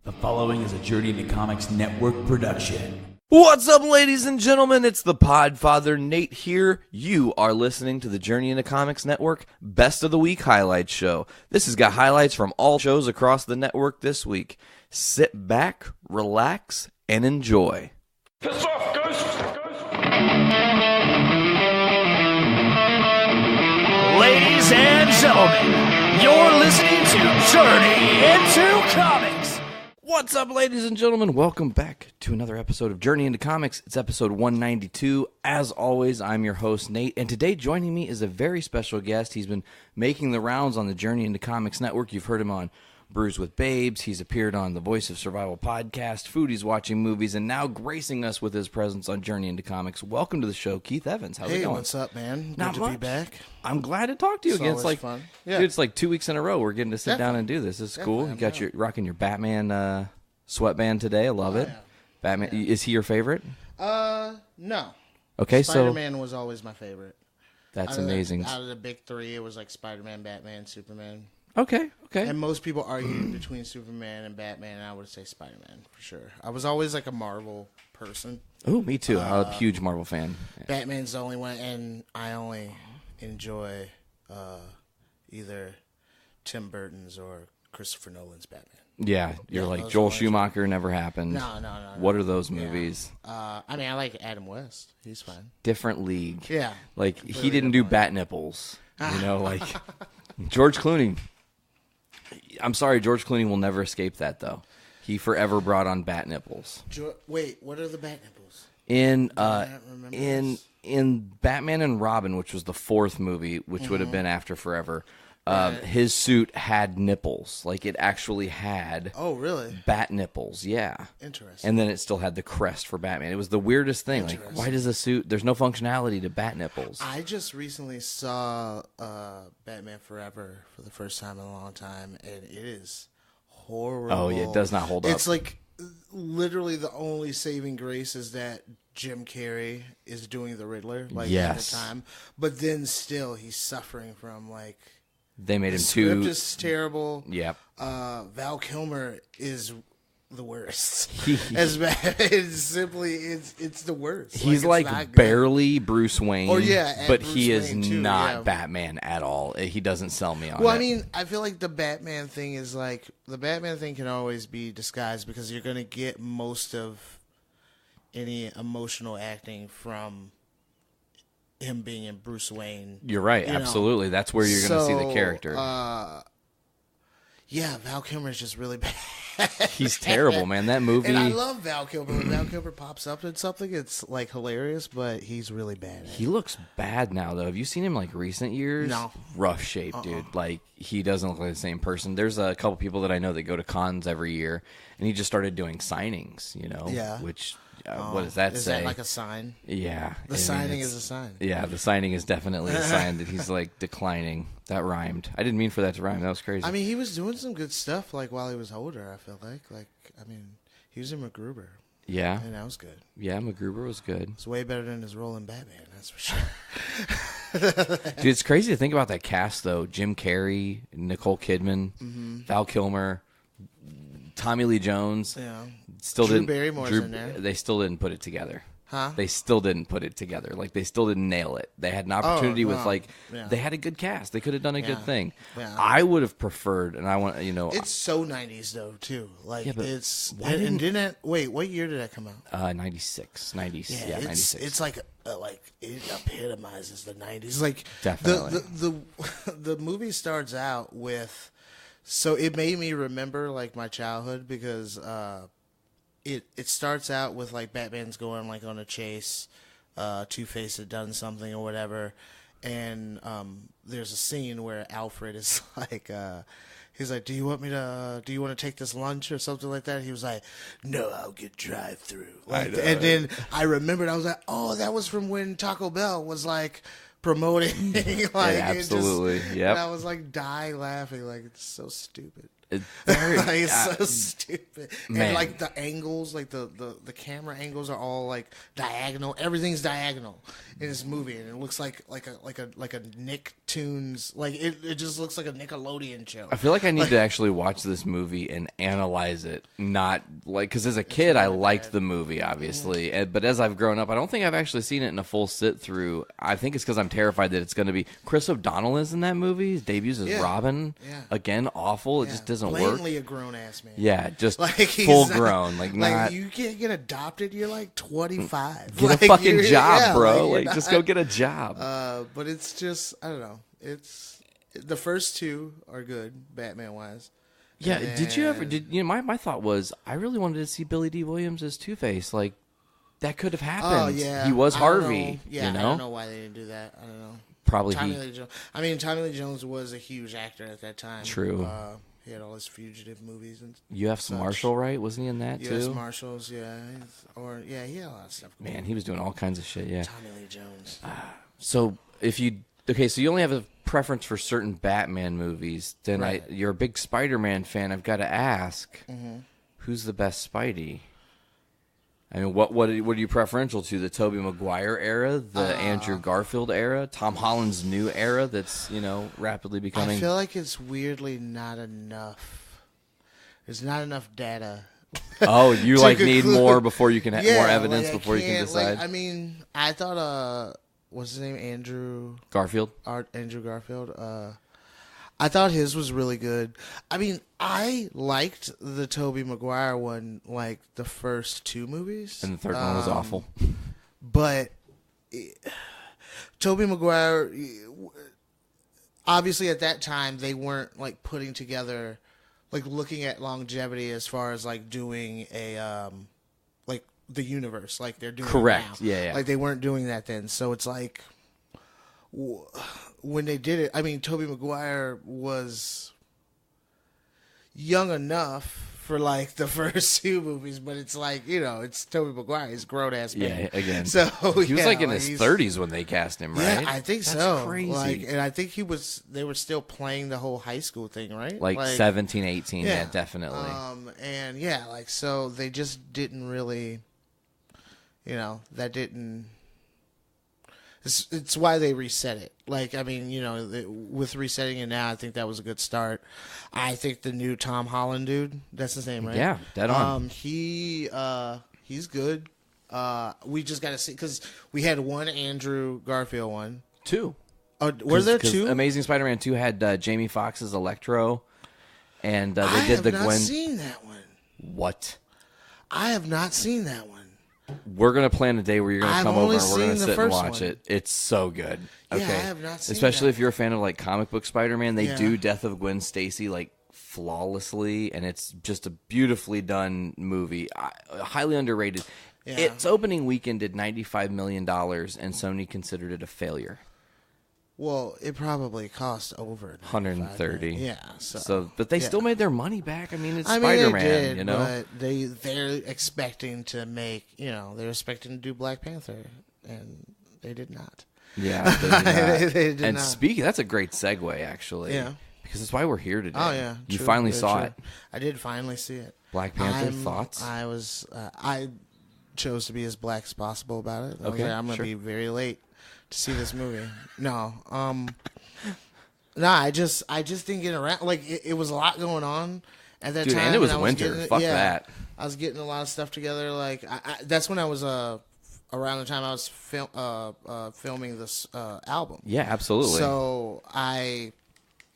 The following is a Journey into Comics Network production. What's up, ladies and gentlemen? It's the Podfather Nate here. You are listening to the Journey into Comics Network Best of the Week Highlights Show. This has got highlights from all shows across the network this week. Sit back, relax, and enjoy. Piss off, Ghost! Ladies and gentlemen, you're listening to Journey into Comics. What's up, ladies and gentlemen? Welcome back to another episode of Journey into Comics. It's episode 192. As always, I'm your host, Nate, and today joining me is a very special guest. He's been making the rounds on the Journey into Comics Network. You've heard him on Brews with Babes. He's appeared on the Voice of Survival podcast, Foodies Watching Movies, and now gracing us with his presence on Journey into Comics. Welcome to the show, Keith Evans. How's it going? Hey, what's up, man? Not Good to much. be back. I'm glad to talk to you It's again. always It's like fun. Yeah. Dude, it's like 2 weeks in a row we're getting to sit down and do this. This is cool. You got your rocking your Batman sweatband today. I love it. yeah. Batman is he your favorite? No. Okay, Spider-Man was always my favorite. that's Out of the- amazing. Out of the big three, it was like Spider-Man, Batman, Superman. Okay. And most people argue between Superman and Batman, and I would say Spider-Man for sure. I was always like a Marvel person. Oh, me too. I'm a huge Marvel fan. Batman's the only one, and I only enjoy either Tim Burton's or Christopher Nolan's Batman. Yeah, you're Yeah, like those Joel ones. Schumacher never happened. No. What are those movies? I mean, I like Adam West. He's fine. Different league. Yeah. Like he Completely didn't do different. bat nipples. You know, like George Clooney. I'm sorry, George Clooney will never escape that though. He forever brought on bat nipples. Wait, what are the bat nipples? In not remember in Batman and Robin, which was the fourth movie, which would have Mm-hmm. been after Forever, his suit had nipples. Like it actually had Oh, really? bat nipples. Yeah. Interesting. And then it still had the crest for Batman. It was the weirdest thing. Like, why does a suit? There's no functionality to bat nipples. I just recently saw Batman Forever for the first time in a long time, and it is horrible. Oh, yeah, it does not hold up. It's like literally the only saving grace is that Jim Carrey is doing the Riddler, like Yes. at the time. But then still, he's suffering from like They made the him script too. is terrible. Yep. Val Kilmer is the worst. As bad, it's the worst. He's it's like not good. barely Bruce Wayne. Or, yeah, and but Bruce he is Wayne, too, not yeah. Batman at all. He doesn't sell me on Well, it. I mean, I feel like the Batman thing is like the Batman thing can always be disguised because you're gonna get most of any emotional acting from him being in Bruce Wayne. You're right. you know. Absolutely. That's where you're going to see the So, character. Yeah, Val Kilmer is just really bad. He's terrible, man. That movie. And I love Val Kilmer. When Val Kilmer pops up in something, it's like hilarious, but he's really bad. At He looks bad now, though. Have you seen him like recent years? No. Rough shape, dude. Like he doesn't look like the same person. There's a couple people that I know that go to cons every year, and he just started doing signings. You know, Yeah. Which what does that Is say? that like a sign? Yeah, The I mean, signing it's- is a sign. Yeah, the signing is definitely a sign that he's like declining. That rhymed. I didn't mean for that to rhyme. That was crazy. I mean, he was doing some good stuff like while he was older. I feel like, I mean, he was in MacGruber, yeah, and that was good. yeah. MacGruber was good. It's way better than his role in Batman. That's for sure. Dude, it's crazy to think about that cast though. Jim Carrey, Nicole Kidman, Val Kilmer, Tommy Lee Jones. Yeah. Still Drew didn't. Barrymore's in there. They still didn't put it together. Huh? They still didn't put it together. Like they still didn't nail it. They had an opportunity with no. like Yeah. they had a good cast. They could have done a good Yeah. thing. Yeah. I would have preferred, and I want It's so 90s though too. Like Yeah, but it's why and didn't it, wait, what year did that come out? 96, 90, yeah, it's 96. it's like it epitomizes the 90s. Like Definitely. the movie starts out with, so it made me remember like my childhood because it starts out with like Batman's going like on a chase, Two-Face had done something or whatever, and there's a scene where Alfred is like he's like, do you want to take this lunch or something like that? He was like, no, I'll get drive-through. Like, and then I remembered, I was like, oh, that was from when Taco Bell was like promoting like Yeah, absolutely. Yep. Yep. And I was like dying laughing, like it's so stupid. It's so stupid. Man. And like the angles, like the camera angles are all like diagonal. Everything's diagonal in this movie, and it looks like a Nicktoons. Like it just looks like a Nickelodeon show. I feel like I need to actually watch this movie and analyze it, not like because as a kid I liked the movie, obviously, but as I've grown up, I don't think I've actually seen it in a full sit through. I think it's because I'm terrified that it's going to be Chris O'Donnell is in that movie. His debuts as Robin. Yeah. Again, awful. It just doesn't work. Blatantly a grown ass man. Yeah, just Like he's full not- grown. Like not. you can't get adopted. You're like 25. Get Like, a fucking you're- job, yeah, bro. you're Like, just not- go get a job. But it's just I don't know. It's the first two are good, Batman wise. Yeah, did you ever? And- My thought was I really wanted to see Billy D. Williams as Two-Face. Like that could have happened. Oh yeah, he was I don't Harvey. know. Yeah, you know? I don't know why they didn't do that. I don't know. Probably Tommy he. Lee Jones. I mean, Tommy Lee Jones was a huge actor at that time. True. He had all his fugitive movies and U.S. such. Marshal, right? Wasn't he in that U.S. too? Marshals. Yeah, he had a lot of stuff. Going Man, he was doing all kinds of shit. Yeah. on. Tommy Lee Jones. So so you only have a preference for certain Batman movies. Then Right. you're a big Spider-Man fan. I've got to ask, Mm-hmm. who's the best Spidey? I mean, what are you preferential to? The Tobey Maguire era, the Andrew Garfield era, Tom Holland's new era that's, rapidly becoming... I feel like it's weirdly not enough. There's not enough data. Oh, you to need conclude- more before you can have more evidence like, I before you can can't- decide. I mean, I thought what's his name? Andrew Garfield? Garfield. I thought his was really good. I mean, I liked the Tobey Maguire one, like the first two movies. And the third one was awful. But Tobey Maguire, obviously at that time, they weren't like putting together, like looking at longevity as far as like doing a, like the universe, like they're doing Correct. now. Yeah. Like they weren't doing that then. So it's like, when they did it, I mean, Tobey Maguire was young enough for like the first two movies, but it's like, it's Tobey Maguire. He's a grown ass man. Yeah, again. So He was like in his 30s when they cast him, right? Yeah, I think That's so. crazy. Like, and I think they were still playing the whole high school thing, right? Like 17, 18, yeah, yeah. definitely. And yeah, like so they just didn't really, that didn't. It's why they reset it. Like, I mean, with resetting it now, I think that was a good start. I think the new Tom Holland dude, that's his name, right? Yeah, dead on. He's good. We just got to see, because we had one Andrew Garfield one. Two. Oh, were there 'Cause two? Amazing Spider-Man 2 had Jamie Foxx's Electro, and they I did have the not Gwen. seen that one. What? I have not seen that one. We're gonna plan a day where you're gonna I've come over only and we're gonna seen the sit and first watch one. it. It's so good. Yeah, Okay. I have not seen Especially that. if you're a fan of like comic book Spider-Man, they Yeah. do Death of Gwen Stacy like flawlessly, and it's just a beautifully done movie. Highly underrated. Yeah. Its opening weekend did $95 million, and Sony considered it a failure. Well, it probably cost over 130. Yeah. But they yeah. still made their money back. I mean, it's I mean, Spider-Man, they did, you know. but they're expecting to make, they're expecting to do Black Panther, and they did not. Yeah, they did not. They did And not. speaking, that's a great segue, actually. Yeah. Because that's why we're here today. Oh yeah, You true, finally very saw true. it. I did finally see it. Black Panther, thoughts? I chose to be as black as possible about it. I was Okay, like, I'm gonna sure. be very late to see this movie. No, I just didn't get around. Like it was a lot going on at that Dude, time. and it was I winter. getting- Fuck that. I was getting a lot of stuff together. Like that's when I was around the time I was filming this album. Yeah, absolutely. So I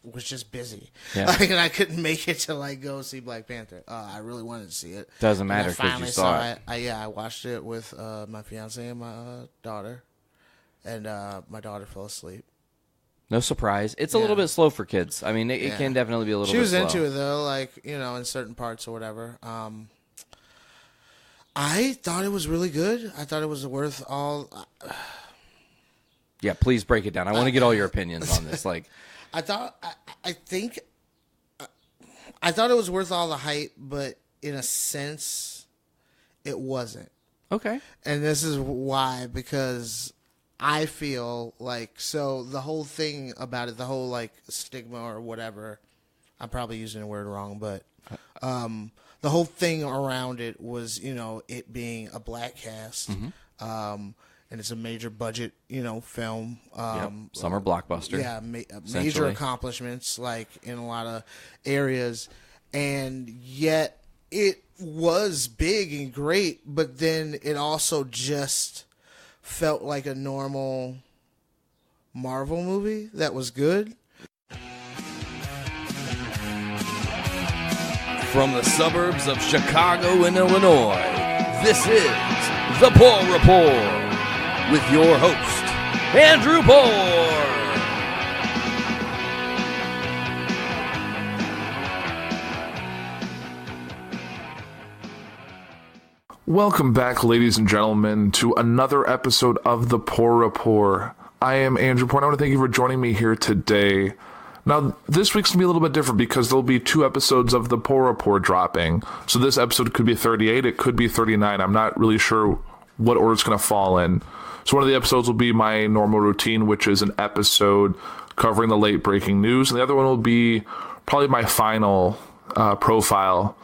was just busy. Yeah. Like, and I couldn't make it to like go see Black Panther. I really wanted to see it. Doesn't And I matter 'cause you finally saw it. I watched it with my fiance and my daughter, and my daughter fell asleep. No surprise. It's a Yeah. little bit slow for kids. I mean, it Yeah. can definitely be a little She bit was slow. into it though, like in certain parts or whatever. I thought it was really good. I thought it was worth all. Yeah, please break it down. I want to get all your opinions on this. Like, I thought I think I thought it was worth all the hype, but in a sense, it wasn't. okay. And this is why, because I feel like, so the whole thing about it, the whole like stigma or whatever I'm probably using the word wrong, but the whole thing around it was, it being a black cast, and it's a major budget, film. Summer blockbuster. Yeah, major accomplishments, like in a lot of areas, and yet it was big and great, but then it also just felt like a normal Marvel movie that was good. From the suburbs of Chicago and Illinois, this is The Paul Report with your host, Andrew Poor. Welcome back, ladies and gentlemen, to another episode of The Poor Report. I am Andrew Poor, and I want to thank you for joining me here today. Now, this week's going to be a little bit different because there'll be 2 episodes of The Poor Report dropping. So this episode could be 38, it could be 39. I'm not really sure what order it's going to fall in. So one of the episodes will be my normal routine, which is an episode covering the late breaking news. And the other one will be probably my final profile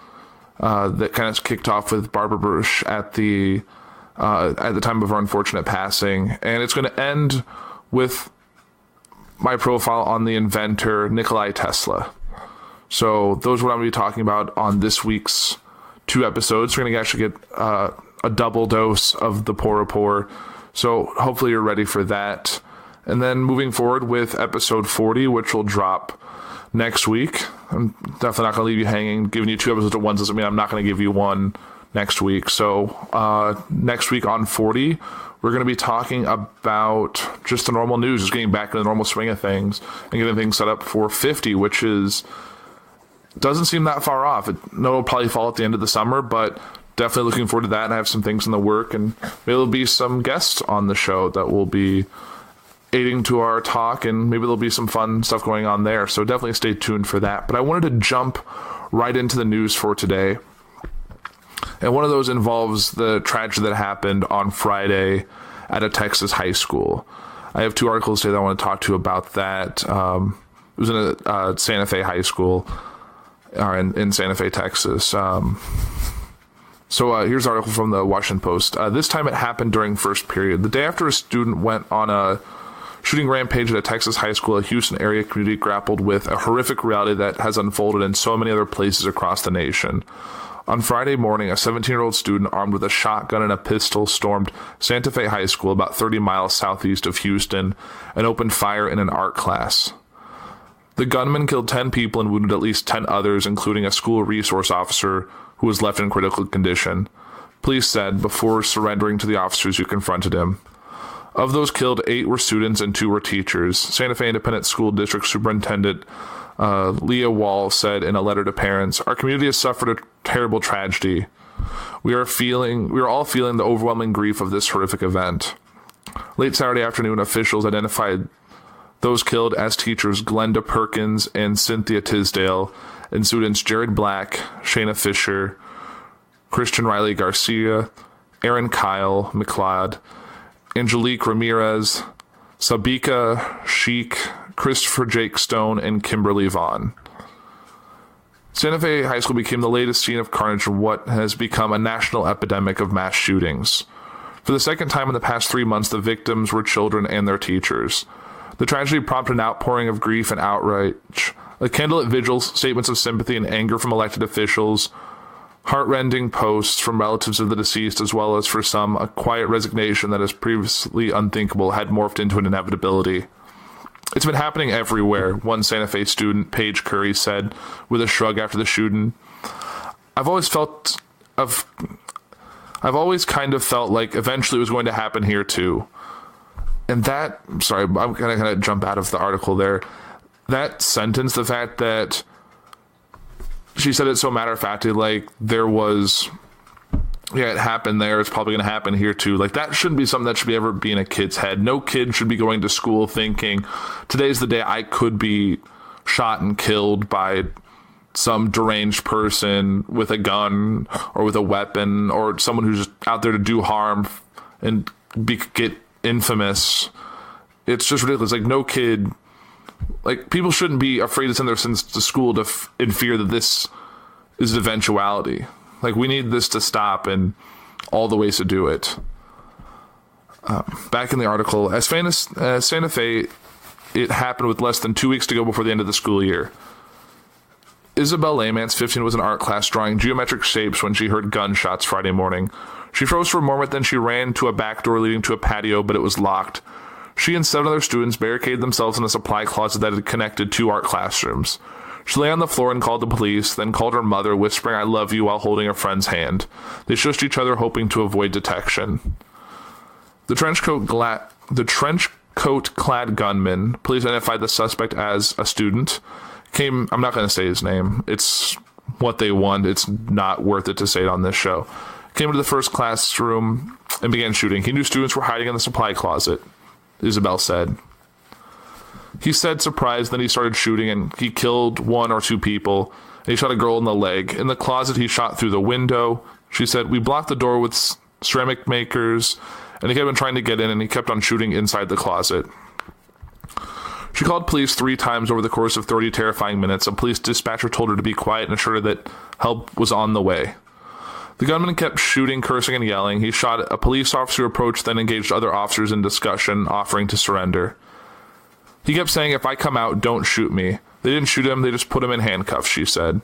that kind of kicked off with Barbara Bush at the time of her unfortunate passing. And it's going to end with my profile on the inventor Nikolai Tesla. So those are what I'm going to be talking about on this week's 2 episodes. We're going to actually get a double dose of The Poor Report. So hopefully you're ready for that. And then moving forward with episode 40, which will drop next week. I'm definitely not going to leave you hanging. Giving you 2 episodes at once doesn't mean I'm not going to give you one next week. So next week on 40, we're going to be talking about just the normal news, just getting back in the normal swing of things and getting things set up for 50, which doesn't seem that far off. It'll probably fall at the end of the summer, but definitely looking forward to that. And I have some things in the work, and maybe there'll be some guests on the show that will be aiding to our talk, and maybe there'll be some fun stuff going on there. So definitely stay tuned for that. But I wanted to jump right into the news for today. And one of those involves the tragedy that happened on Friday at a Texas high school. I have 2 articles today that I want to talk to you about that. It was in a Santa Fe high school in Santa Fe, Texas. So here's an article from the Washington Post. This time it happened during first period. The day after a student went on a shooting rampage at a Texas high school, a Houston area community grappled with a horrific reality that has unfolded in so many other places across the nation. On Friday morning, a 17-year-old student armed with a shotgun and a pistol stormed Santa Fe High School about 30 miles southeast of Houston and opened fire in an art class. The gunman killed 10 people and wounded at least 10 others, including a school resource officer who was left in critical condition, police said before surrendering to the officers who confronted him. Of those killed, 8 were students and 2 were teachers. Santa Fe Independent School District Superintendent Leah Wall said in a letter to parents, "Our community has suffered a terrible tragedy. We are all feeling the overwhelming grief of this horrific event." Late Saturday afternoon, officials identified those killed as teachers Glenda Perkins and Cynthia Tisdale, and students Jared Black, Shayna Fisher, Christian Riley Garcia, Aaron Kyle McLeod, Angelique Ramirez, Sabika Sheik, Christopher Jake Stone, and Kimberly Vaughn. Santa Fe High School became the latest scene of carnage in what has become a national epidemic of mass shootings. For the second time in the past 3 months, the victims were children and their teachers. The tragedy prompted an outpouring of grief and outrage, a candlelit vigils, statements of sympathy and anger from elected officials, heartrending posts from relatives of the deceased, as well as for some, a quiet resignation that is previously unthinkable had morphed into an inevitability. "It's been happening everywhere," one Santa Fe student, Paige Curry, said with a shrug after the shooting. I've always kind of felt like eventually it was going to happen here too. And that, sorry, I'm going to jump out of the article there. That sentence, the fact that she said it so matter-of-factly, like there was, it happened there, it's probably going to happen here too. Like that shouldn't be something that should ever be in a kid's head. No kid should be going to school thinking, today's the day I could be shot and killed by some deranged person with a gun or with a weapon, or someone who's just out there to do harm and get infamous. It's just ridiculous. Like no kid Like, people shouldn't be afraid to send their sons to school in fear that this is an eventuality. Like, we need this to stop, and all the ways to do it. Back in the article, as Santa Fe, it happened with less than 2 weeks to go before the end of the school year. Isabel Lamance, 15, was in art class drawing geometric shapes when she heard gunshots Friday morning. She froze for a moment, then she ran to a back door leading to a patio, but it was locked. She and 7 other students barricaded themselves in a supply closet that had connected 2 art classrooms. She lay on the floor and called the police, then called her mother, whispering, "I love you," while holding a friend's hand. They shushed each other, hoping to avoid detection. The trench coat-clad gunman, police identified the suspect as a student, I'm not going to say his name. It's what they want. It's not worth it to say it on this show. Came into the first classroom and began shooting. He knew students were hiding in the supply closet, Isabel said. He said surprised, then he started shooting, and he killed 1 or 2 people. And he shot a girl in the leg. In the closet, he shot through the window. She said, "We blocked the door with ceramic makers, and he kept on trying to get in, and he kept on shooting inside the closet." She called police 3 times over the course of 30 terrifying minutes. A police dispatcher told her to be quiet and assured her that help was on the way. The gunman kept shooting, cursing, and yelling. He shot at a police officer who approached, then engaged other officers in discussion, offering to surrender. He kept saying, "If I come out, don't shoot me." They didn't shoot him, they just put him in handcuffs, she said.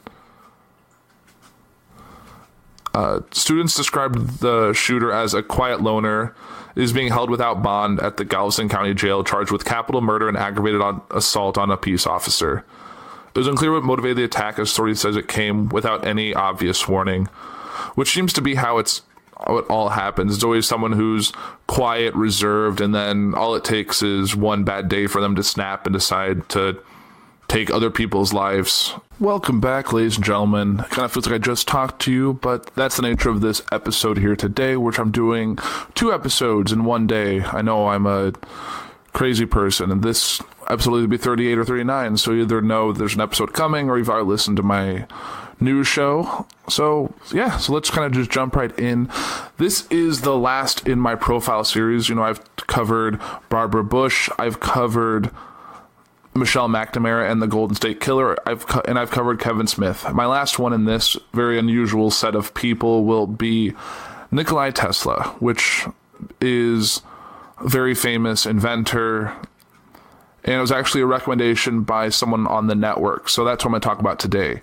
Students described the shooter as a quiet loner, is being held without bond at the Galveston County Jail, charged with capital murder and aggravated assault on a peace officer. It was unclear what motivated the attack, as authorities says it came without any obvious warning, which seems to be how it all happens. It's always someone who's quiet, reserved, and then all it takes is one bad day for them to snap and decide to take other people's lives. Welcome back, ladies and gentlemen. It kind of feels like I just talked to you, but that's the nature of this episode here today, which I'm doing 2 episodes in one day. I know I'm a crazy person, and this episode will either be 38 or 39, so you either know there's an episode coming or you've already listened to my news show. So let's kind of just jump right in. This is the last in my profile series. You know, I've covered Barbara Bush, I've covered Michelle McNamara and the Golden State Killer, I've covered Kevin Smith. My last one in this very unusual set of people will be Nikola Tesla, which is a very famous inventor, and it was actually a recommendation by someone on the network, so that's what I'm going to talk about today.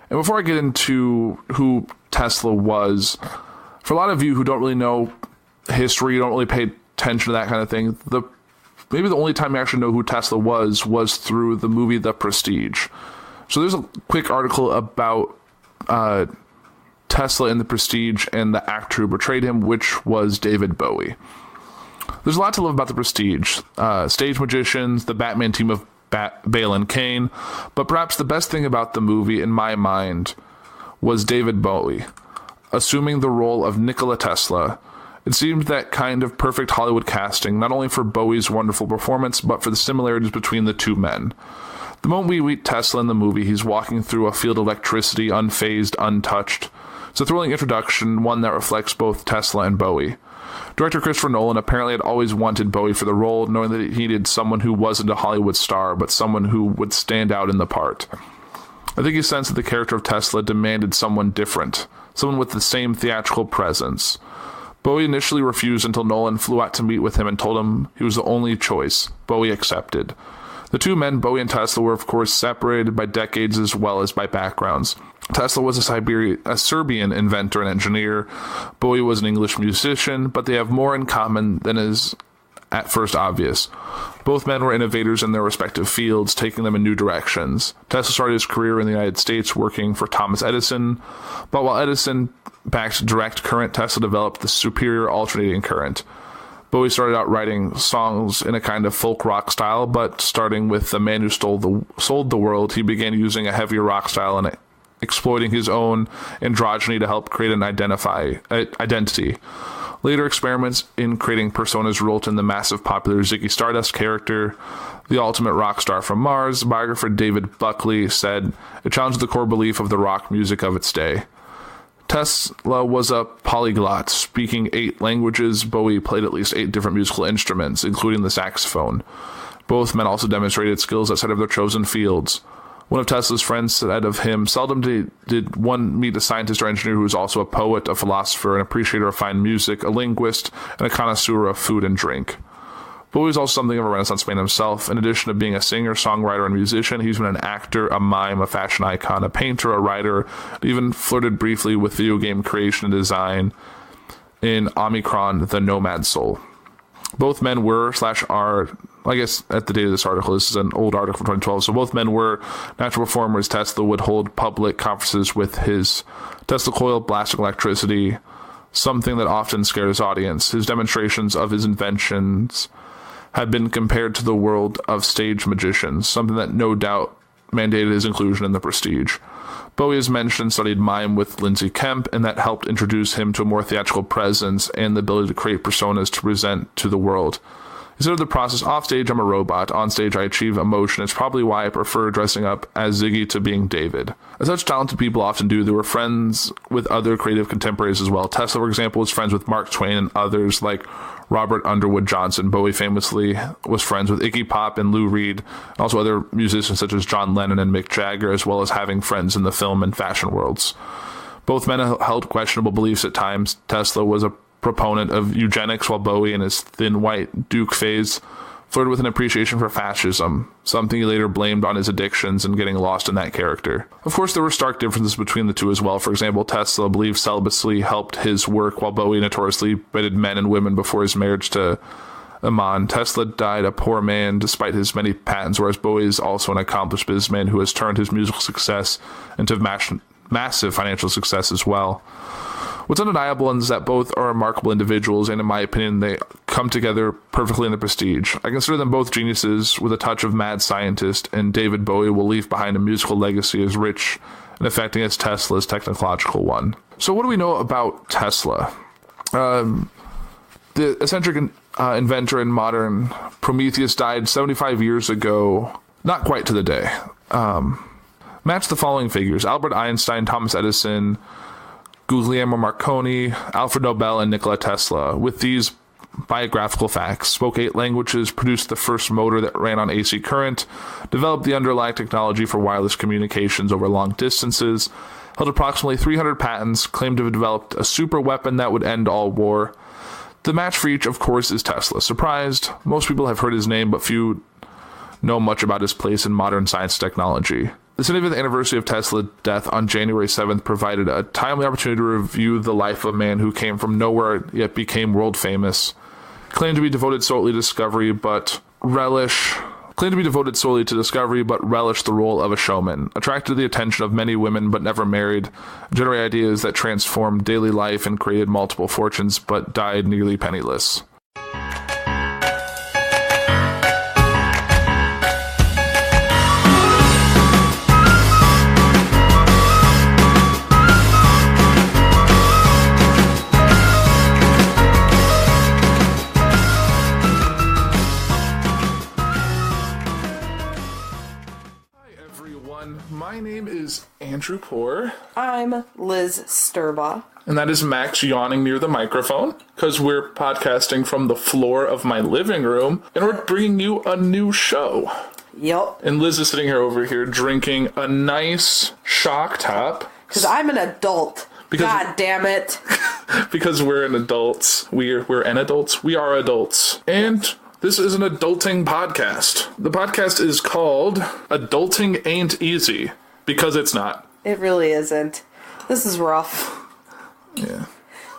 And before I get into who Tesla was, for a lot of you who don't really know history, you don't really pay attention to that kind of thing, maybe the only time you actually know who Tesla was through the movie The Prestige. So there's a quick article about Tesla in The Prestige and the actor who portrayed him, which was David Bowie. There's a lot to love about The Prestige. Stage magicians, the Batman team of Bale and Kane, but perhaps the best thing about the movie, in my mind, was David Bowie assuming the role of Nikola Tesla. It seemed that kind of perfect Hollywood casting, not only for Bowie's wonderful performance, but for the similarities between the two men. The moment we meet Tesla in the movie, he's walking through a field of electricity, unfazed, untouched. It's a thrilling introduction, one that reflects both Tesla and Bowie. Director Christopher Nolan apparently had always wanted Bowie for the role, knowing that he needed someone who wasn't a Hollywood star, but someone who would stand out in the part. I think he sensed that the character of Tesla demanded someone different, someone with the same theatrical presence. Bowie initially refused until Nolan flew out to meet with him and told him he was the only choice. Bowie accepted. The two men, Bowie and Tesla, were of course separated by decades as well as by backgrounds. Tesla was a Serbian inventor and engineer. Bowie was an English musician, but they have more in common than is at first obvious. Both men were innovators in their respective fields, taking them in new directions. Tesla started his career in the United States working for Thomas Edison, but while Edison backed direct current, Tesla developed the superior alternating current. Bowie started out writing songs in a kind of folk rock style, but starting with The Man Who Sold the World, he began using a heavier rock style and exploiting his own androgyny to help create an identity. Later experiments in creating personas resulted in the massive popular Ziggy Stardust character, the ultimate rock star from Mars. Biographer David Buckley said, "It challenged the core belief of the rock music of its day." Tesla was a polyglot, speaking 8 languages. Bowie played at least 8 different musical instruments, including the saxophone. Both men also demonstrated skills outside of their chosen fields. One of Tesla's friends said of him, seldom did one meet a scientist or engineer who was also a poet, a philosopher, an appreciator of fine music, a linguist, and a connoisseur of food and drink. Bowie was also something of a Renaissance man himself. In addition to being a singer, songwriter, and musician, he's been an actor, a mime, a fashion icon, a painter, a writer, even flirted briefly with video game creation and design in Omicron, the Nomad Soul. Both men were/are, I guess at the date of this article, this is an old article from 2012, so both men were natural performers. Tesla would hold public conferences with his Tesla coil blasting electricity, something that often scared his audience. His demonstrations of his inventions had been compared to the world of stage magicians, something that no doubt mandated his inclusion in the Prestige. Bowie, as mentioned, studied mime with Lindsay Kemp, and that helped introduce him to a more theatrical presence and the ability to create personas to present to the world. Instead of the process, offstage I'm a robot, onstage I achieve emotion. It's probably why I prefer dressing up as Ziggy to being David. As such talented people often do, they were friends with other creative contemporaries as well. Tesla, for example, was friends with Mark Twain and others like Robert Underwood Johnson. Bowie famously was friends with Iggy Pop and Lou Reed, and also other musicians such as John Lennon and Mick Jagger, as well as having friends in the film and fashion worlds. Both men held questionable beliefs at times. Tesla was a proponent of eugenics, while Bowie, in his thin white Duke phase, flirted with an appreciation for fascism, something he later blamed on his addictions and getting lost in that character. Of course, there were stark differences between the two as well. For example, Tesla believed celibacy helped his work, while Bowie notoriously bedded men and women before his marriage to Iman. Tesla died a poor man despite his many patents, whereas Bowie is also an accomplished businessman who has turned his musical success into massive financial success as well. What's undeniable is that both are remarkable individuals, and in my opinion, they come together perfectly in the Prestige. I consider them both geniuses with a touch of mad scientist, and David Bowie will leave behind a musical legacy as rich and affecting as Tesla's technological one. So what do we know about Tesla? The eccentric inventor and modern Prometheus died 75 years ago, not quite to the day. Match the following figures: Albert Einstein, Thomas Edison, Guglielmo Marconi, Alfred Nobel, and Nikola Tesla. With these biographical facts, spoke 8 languages, produced the first motor that ran on AC current, developed the underlying technology for wireless communications over long distances, held approximately 300 patents, claimed to have developed a super weapon that would end all war. The match for each, of course, is Tesla. Surprised? Most people have heard his name, but few know much about his place in modern science and technology. The 75th anniversary of Tesla's death on January 7th provided a timely opportunity to review the life of a man who came from nowhere yet became world famous. Claimed to be devoted solely to discovery, but relished the role of a showman. Attracted the attention of many women, but never married. Generated ideas that transformed daily life and created multiple fortunes, but died nearly penniless. My name is Andrew Poor. I'm Liz Sturbaugh. And that is Max yawning near the microphone, because we're podcasting from the floor of my living room, and we're bringing you a new show. Yup. And Liz is sitting here over here drinking a nice shock top. Because I'm an adult. God damn it. Because we're an adults. We're an adults. We are adults. And this is an adulting podcast. The podcast is called Adulting Ain't Easy, because it's not. It really isn't. This is rough. Yeah.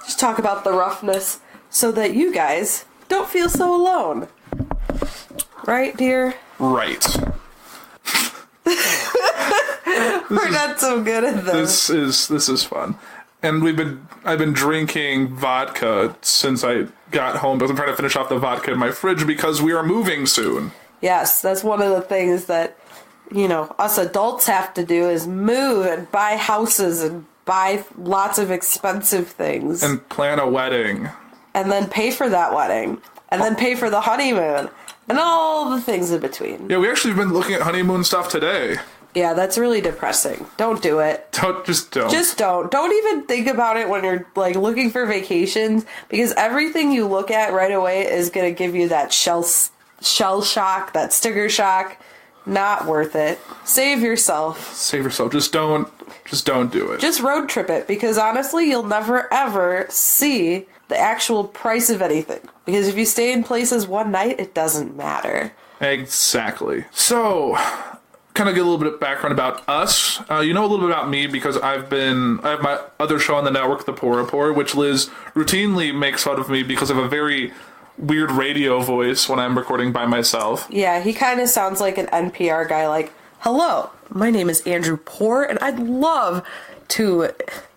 Just talk about the roughness so that you guys don't feel so alone. Right, dear? Right. We're not so good at this. This is fun. And I've been drinking vodka since I got home, but I'm trying to finish off the vodka in my fridge because we are moving soon. Yes, that's one of the things that, us adults have to do is move and buy houses and buy lots of expensive things. And plan a wedding. And then pay for that wedding. And then pay for the honeymoon. And all the things in between. Yeah, we actually have been looking at honeymoon stuff today. Yeah, that's really depressing. Don't do it. Just don't. Just don't. Don't even think about it when you're, looking for vacations, because everything you look at right away is going to give you that shell shell shock, that sticker shock. Not worth it. Save yourself. Save yourself. Just don't do it. Just road trip it, because honestly, you'll never ever see the actual price of anything. Because if you stay in places one night, it doesn't matter. Exactly. So, kind of get a little bit of background about us. You know a little bit about me because I have my other show on the network, The Poor Rapport, which Liz routinely makes fun of me because of a very weird radio voice when I'm recording by myself. Yeah, he kind of sounds like an NPR guy, like, hello, my name is Andrew Poor, and I'd love to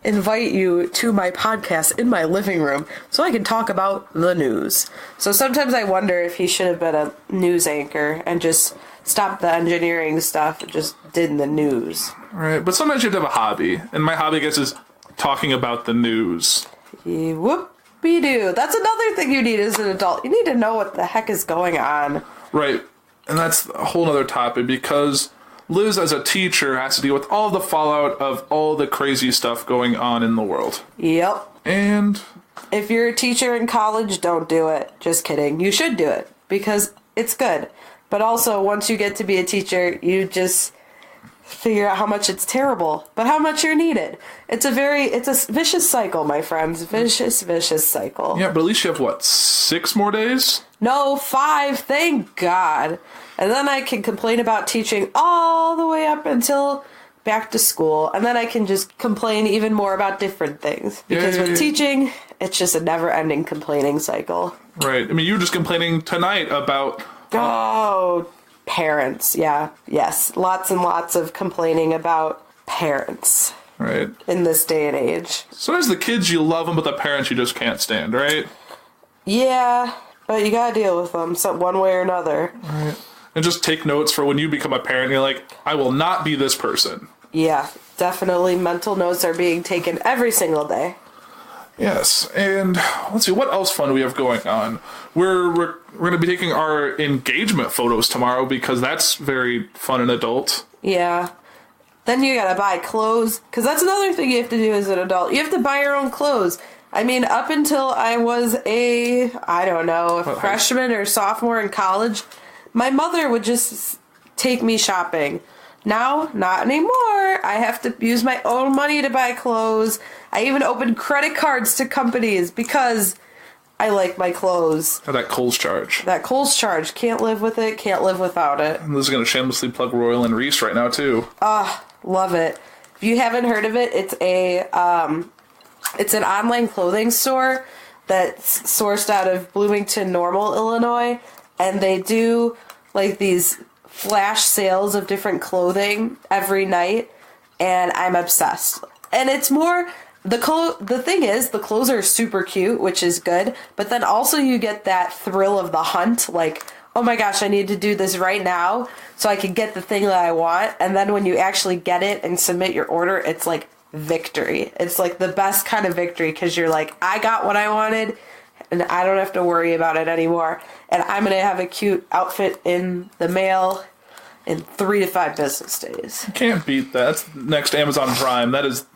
invite you to my podcast in my living room so I can talk about the news. So sometimes I wonder if he should have been a news anchor and just stopped the engineering stuff and just did the news. Right, but sometimes you have to have a hobby, and my hobby, I guess, is talking about the news. Whoop-be-doo. That's another thing you need as an adult. You need to know what the heck is going on. Right, and that's a whole other topic because Liz, as a teacher, has to deal with all the fallout of all the crazy stuff going on in the world. Yep. And if you're a teacher in college, don't do it. Just kidding. You should do it because it's good. But also, once you get to be a teacher, you just figure out how much it's terrible, but how much you're needed. It's a vicious cycle, my friends. Vicious cycle. Yeah, but at least you have, what, 6 more days? No, 5, thank God. And then I can complain about teaching all the way up until back to school. And then I can just complain even more about different things. Because with teaching, it's just a never-ending complaining cycle. Right. I mean, you were just complaining tonight about... Oh, parents. Yeah. Yes. Lots and lots of complaining about parents. Right. In this day and age. Sometimes the kids, you love them, but the parents you just can't stand, right? Yeah, but you gotta deal with them one way or another. Right. And just take notes for when you become a parent. You're like, I will not be this person. Yeah, definitely mental notes are being taken every single day. Yes, and let's see, what else fun do we have going on? We're going to be taking our engagement photos tomorrow because that's very fun and adult. Yeah. Then you gotta buy clothes, because that's another thing you have to do as an adult. You have to buy your own clothes. I mean, up until I was a freshman or sophomore in college, my mother would just take me shopping. Now, not anymore. I have to use my own money to buy clothes. I even opened credit cards to companies because I like my clothes. Oh, that Kohl's charge. That Kohl's charge. Can't live with it. Can't live without it. And Liz is going to shamelessly plug Royal and Reese right now, too. Love it. If you haven't heard of it, it's an online clothing store that's sourced out of Bloomington Normal, Illinois. And they do like these flash sales of different clothing every night, and I'm obsessed. And it's more the thing is the clothes are super cute, which is good, but then also you get that thrill of the hunt, like, oh my gosh, I need to do this right now so I can get the thing that I want. And then when you actually get it and submit your order, it's like victory. It's like the best kind of victory because you're like, I got what I wanted and I don't have to worry about it anymore. And I'm going to have a cute outfit in the mail in 3 to 5 business days. You can't beat that. That's next to Amazon Prime. That is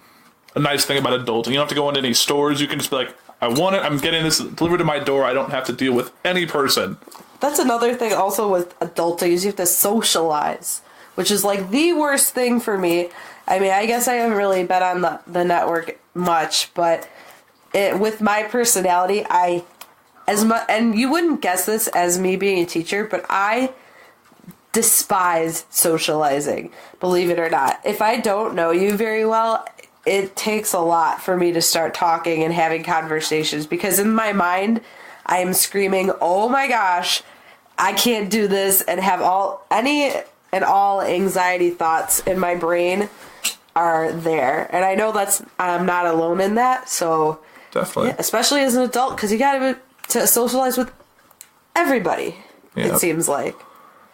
a nice thing about adulting. You don't have to go into any stores. You can just be like, I want it. I'm getting this delivered to my door. I don't have to deal with any person. That's another thing also with adulting is you have to socialize, which is like the worst thing for me. I mean, I guess I haven't really been on the network much, but with my personality, and you wouldn't guess this as me being a teacher, but I despise socializing, believe it or not. If I don't know you very well, it takes a lot for me to start talking and having conversations because in my mind, I am screaming, oh my gosh, I can't do this, and have all anxiety thoughts in my brain are there. And I know I'm not alone in that, so definitely. Yeah, especially as an adult, because you got to socialize with everybody, It seems like.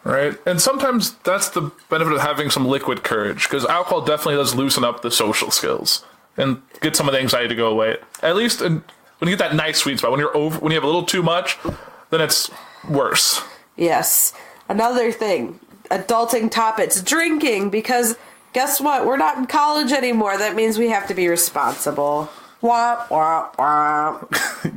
Right, and sometimes that's the benefit of having some liquid courage, because alcohol definitely does loosen up the social skills and get some of the anxiety to go away. At least when you get that nice sweet spot, when you have a little too much, then it's worse. Yes. Another thing, adulting topics, drinking, because guess what? We're not in college anymore. That means we have to be responsible. Wah, wah, wah.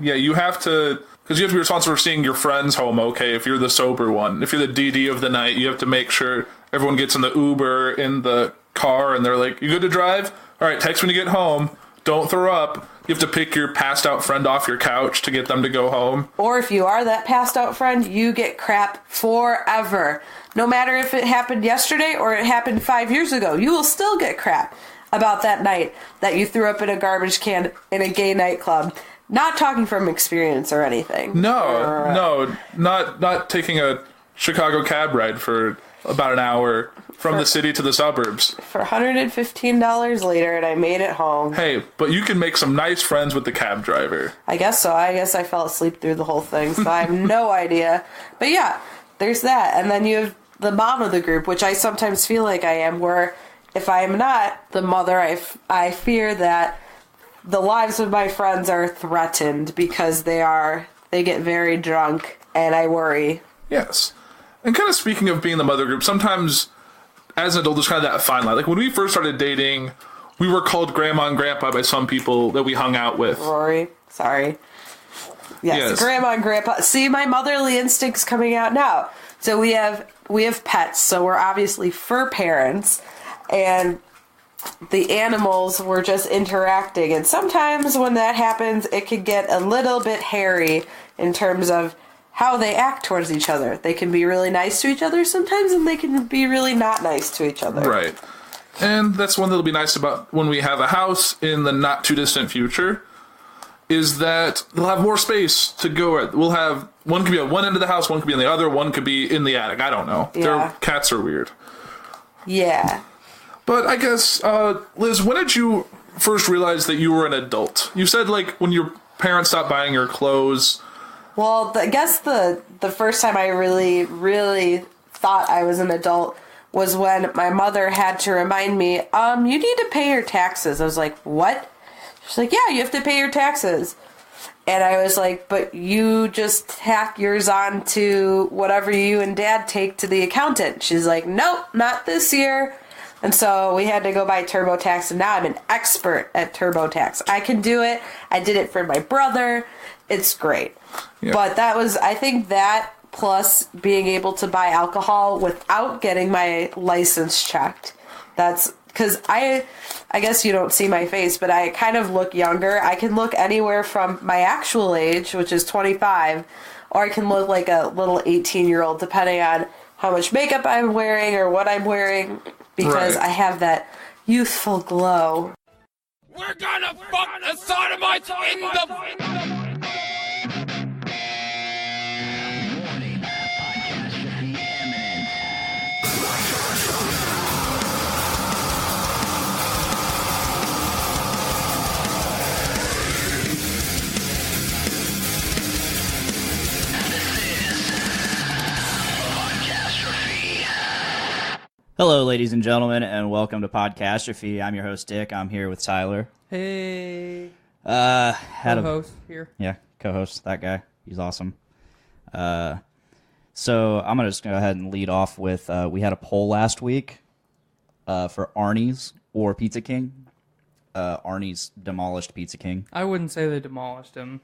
Yeah, you have to Because you have to be responsible for seeing your friends home okay if you're the sober one. If you're the DD of the night, you have to make sure everyone gets in the Uber, in the car, and they're like, you good to drive? All right, text when you get home. Don't throw up. You have to pick your passed out friend off your couch to get them to go home. Or if you are that passed out friend, you get crap forever. No matter if it happened yesterday or it happened 5 years ago, you will still get crap about that night that you threw up in a garbage can in a gay nightclub. Not talking from experience or anything. No, not taking a Chicago cab ride for about an hour from the city to the suburbs. For $115 later, and I made it home. Hey, but you can make some nice friends with the cab driver. I guess so. I guess I fell asleep through the whole thing, so I have no idea. But yeah, there's that. And then you have the mom of the group, which I sometimes feel like I am, where if I am not the mother, I fear that the lives of my friends are threatened because they get very drunk, and I worry. Yes. And kind of speaking of being the mother group, sometimes as an adult, there's kind of that fine line. Like when we first started dating, we were called grandma and grandpa by some people that we hung out with. Rory, sorry. Yes, grandma and grandpa. See, my motherly instincts coming out now. So we have pets, so we're obviously fur parents, and the animals were just interacting, and sometimes when that happens, it can get a little bit hairy in terms of how they act towards each other. They can be really nice to each other sometimes, and they can be really not nice to each other. Right. And that's one that'll be nice about when we have a house in the not too distant future, is that they'll have more space to go at. We'll have, one could be at one end of the house, one could be on the other, one could be in the attic. I don't know. Yeah. Their cats are weird. Yeah. But I guess, Liz, when did you first realize that you were an adult? You said, like, when your parents stopped buying your clothes. Well, I guess the first time I really thought I was an adult was when my mother had to remind me, you need to pay your taxes. I was like, what? She's like, yeah, you have to pay your taxes. And I was like, but you just tack yours on to whatever you and Dad take to the accountant. She's like, nope, not this year. And so we had to go buy TurboTax, and now I'm an expert at TurboTax. I can do it. I did it for my brother. It's great. Yeah. But that was, I think that plus being able to buy alcohol without getting my license checked. That's because I guess you don't see my face, but I kind of look younger. I can look anywhere from my actual age, which is 25, or I can look like a little 18-year-old, depending on how much makeup I'm wearing or what I'm wearing, because I have that youthful glow. We're gonna fuck the sodomites in the... Hello, ladies and gentlemen, and welcome to Podcastrophe. I'm your host, Dick. I'm here with Tyler. Hey. Co-host here. Yeah, co-host, that guy. He's awesome. So I'm going to just go ahead and lead off with, we had a poll last week for Arnie's or Pizza King. Arnie's demolished Pizza King. I wouldn't say they demolished him.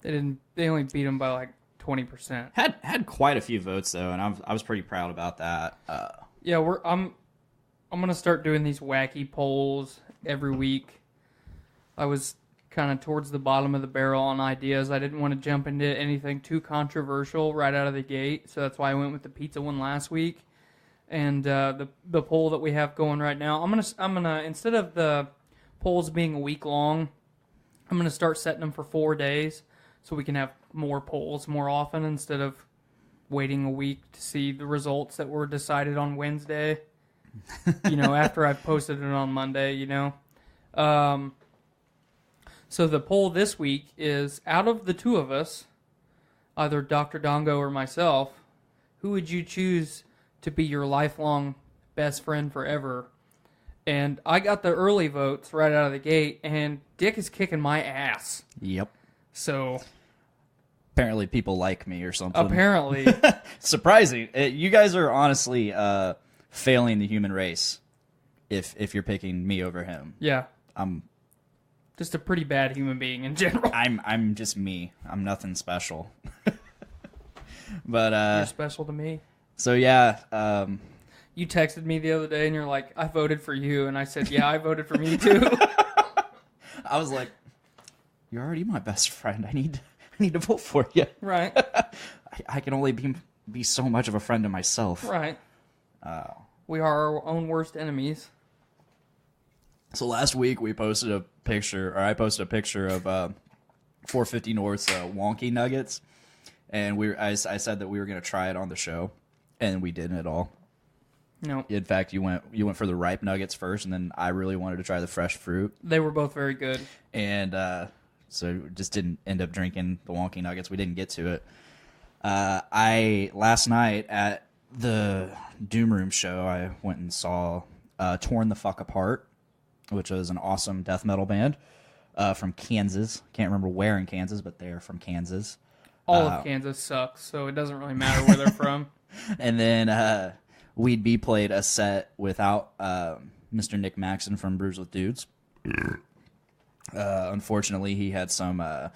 They only beat him by like 20%. Had quite a few votes, though, and I was pretty proud about that. Yeah, I'm gonna start doing these wacky polls every week. I was kind of towards the bottom of the barrel on ideas. I didn't want to jump into anything too controversial right out of the gate, so that's why I went with the pizza one last week. And the poll that we have going right now, I'm gonna instead of the polls being a week long, I'm gonna start setting them for 4 days, so we can have more polls more often instead of waiting a week to see the results that were decided on Wednesday, after I've posted it on Monday, So the poll this week is, out of the two of us, either Dr. Dongo or myself, who would you choose to be your lifelong best friend forever? And I got the early votes right out of the gate, and Dick is kicking my ass. Yep. So... apparently people like me or something. Apparently. Surprising. You guys are honestly failing the human race if you're picking me over him. Yeah. Just a pretty bad human being in general. I'm just me. I'm nothing special. But You're special to me. so yeah, You texted me the other day and you're like, I voted for you. And I said, yeah, I voted for me too. I was like, you're already my best friend. I need to vote for you. Right. I can only be so much of a friend to myself. Right. We are our own worst enemies. So last week I posted a picture of 450 North's wonky nuggets, and I said that we were going to try it on the show, and we didn't at all. No. In fact, you went for the ripe nuggets first, and then I really wanted to try the fresh fruit, They were both very good. and so just didn't end up drinking the wonky nuggets. We didn't get to it. Last night at the Doom Room show, I went and saw Torn the Fuck Apart, which is an awesome death metal band from Kansas. Can't remember where in Kansas, but they're from Kansas. All of Kansas sucks, so it doesn't really matter where they're from. And then We'd Be played a set without Mr. Nick Maxon from Brews with Dudes. Unfortunately, he had some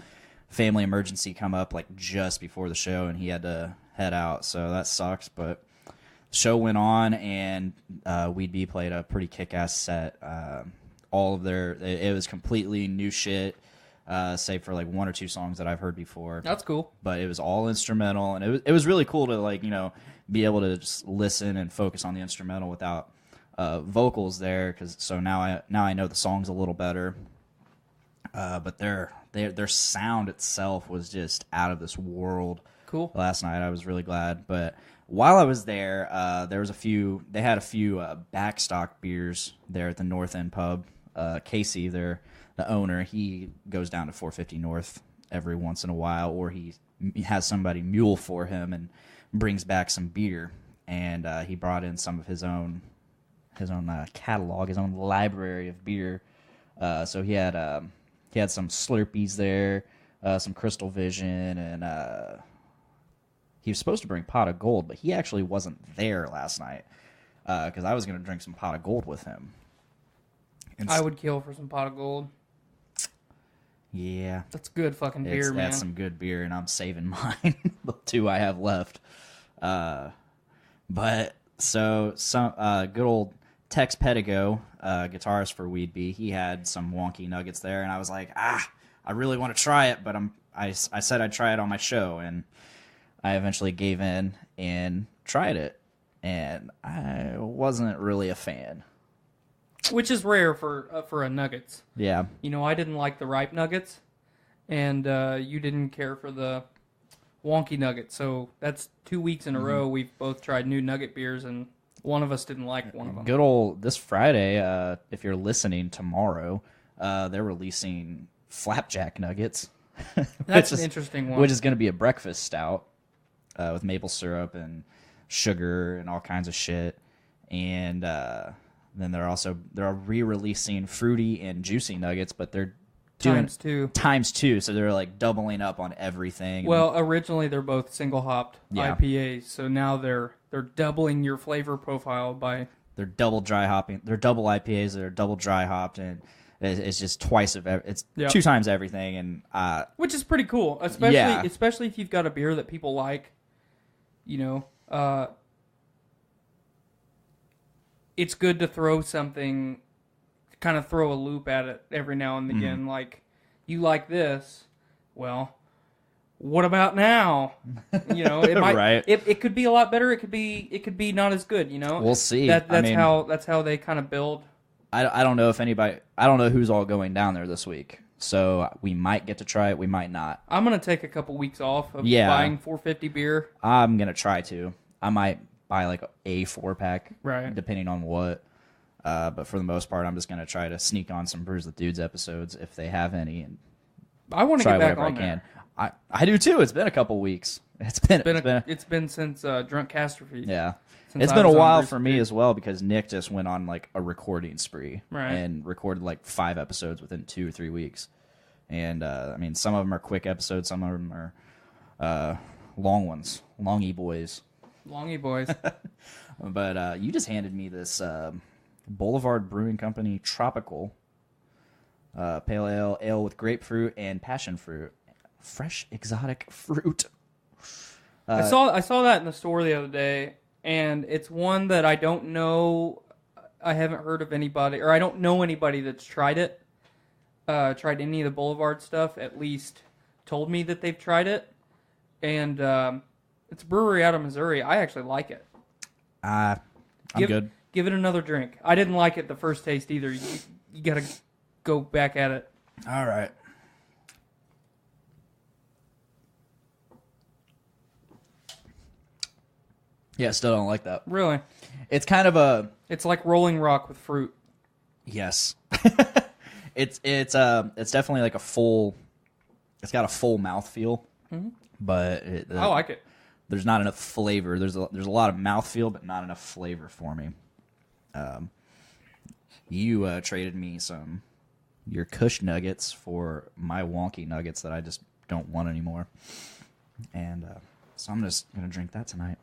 family emergency come up like just before the show, and he had to head out, so that sucks. But the show went on, and We'd Be played a pretty kick-ass set. It was completely new shit, save for like one or two songs that I've heard before. That's cool. But it was all instrumental, and it was really cool to be able to just listen and focus on the instrumental without vocals there. So now I know the songs a little better. But their sound itself was just out of this world. Cool. Last night I was really glad, but while I was there, they had a few backstock beers there at the North End Pub. Casey, the owner, he goes down to 450 North every once in a while, or he has somebody mule for him and brings back some beer. And he brought in some of his own catalog, his own library of beer. So he had some Slurpees there, some Crystal Vision, and he was supposed to bring Pot of Gold, but he actually wasn't there last night because I was going to drink some Pot of Gold with him. I would kill for some Pot of Gold. Yeah. That's good fucking beer, man. That's some good beer, and I'm saving mine, the two I have left. But so some good old Tex Pedigo, guitarist for We'd Be, he had some wonky nuggets there, and I was like, I really want to try it, but I said I'd try it on my show, and I eventually gave in and tried it, and I wasn't really a fan. Which is rare for a Nuggets. Yeah. I didn't like the ripe Nuggets, and you didn't care for the wonky Nuggets. So that's 2 weeks in a row we've both tried new Nugget beers, and one of us didn't like one of them. Good old this Friday, if you're listening tomorrow, they're releasing Flapjack Nuggets. That's an interesting one. Which is going to be a breakfast stout with maple syrup and sugar and all kinds of shit. And then they're re-releasing fruity and juicy nuggets, but they're doing times two, so they're like doubling up on everything. Well, originally they're both single hopped IPAs, so now they're doubling your flavor profile by. They're double dry hopping. They're double IPAs that are double dry hopped, and it's just twice of it's 2 times everything, and which is pretty cool, especially if you've got a beer that people like. It's good to throw something, kind of throw a loop at it every now and again. Like, you like this, well, what about now? It might. Right. It could be a lot better. It could be not as good. We'll see. That's how they kind of build. I don't know if anybody. I don't know who's all going down there this week. So we might get to try it. We might not. I'm gonna take a couple weeks off of buying 450 beer. I'm gonna try to. I might buy like a 4-pack, right? Depending on what. But for the most part, I'm just gonna try to sneak on some Brews with Dudes episodes if they have any, and I want to get back on I can. I do too. It's been a couple weeks. It's been since Drunk Catastrophe. Yeah. It's been a while for me as well because Nick just went on like a recording spree and recorded like 5 episodes within 2 or 3 weeks. And some of them are quick episodes, some of them are long ones, longy boys. But you just handed me this Boulevard Brewing Company Tropical Pale ale, ale with grapefruit and passion fruit. Fresh exotic fruit. I saw that in the store the other day, and it's one that I don't know. I haven't heard of anybody, or I don't know anybody that's tried it. Tried any of the Boulevard stuff, at least told me that they've tried it. And it's a brewery out of Missouri. I actually like it. I'm good. Give it another drink. I didn't like it the first taste either. You got to go back at it. All right. Yeah, still don't like that. Really? It's kind of a... It's like Rolling Rock with fruit. Yes. It's definitely like a full... It's got a full mouthfeel, but I like it. There's not enough flavor. There's a lot of mouthfeel, but not enough flavor for me. You traded me your Kush nuggets for my wonky nuggets that I just don't want anymore, and so I'm just gonna drink that tonight.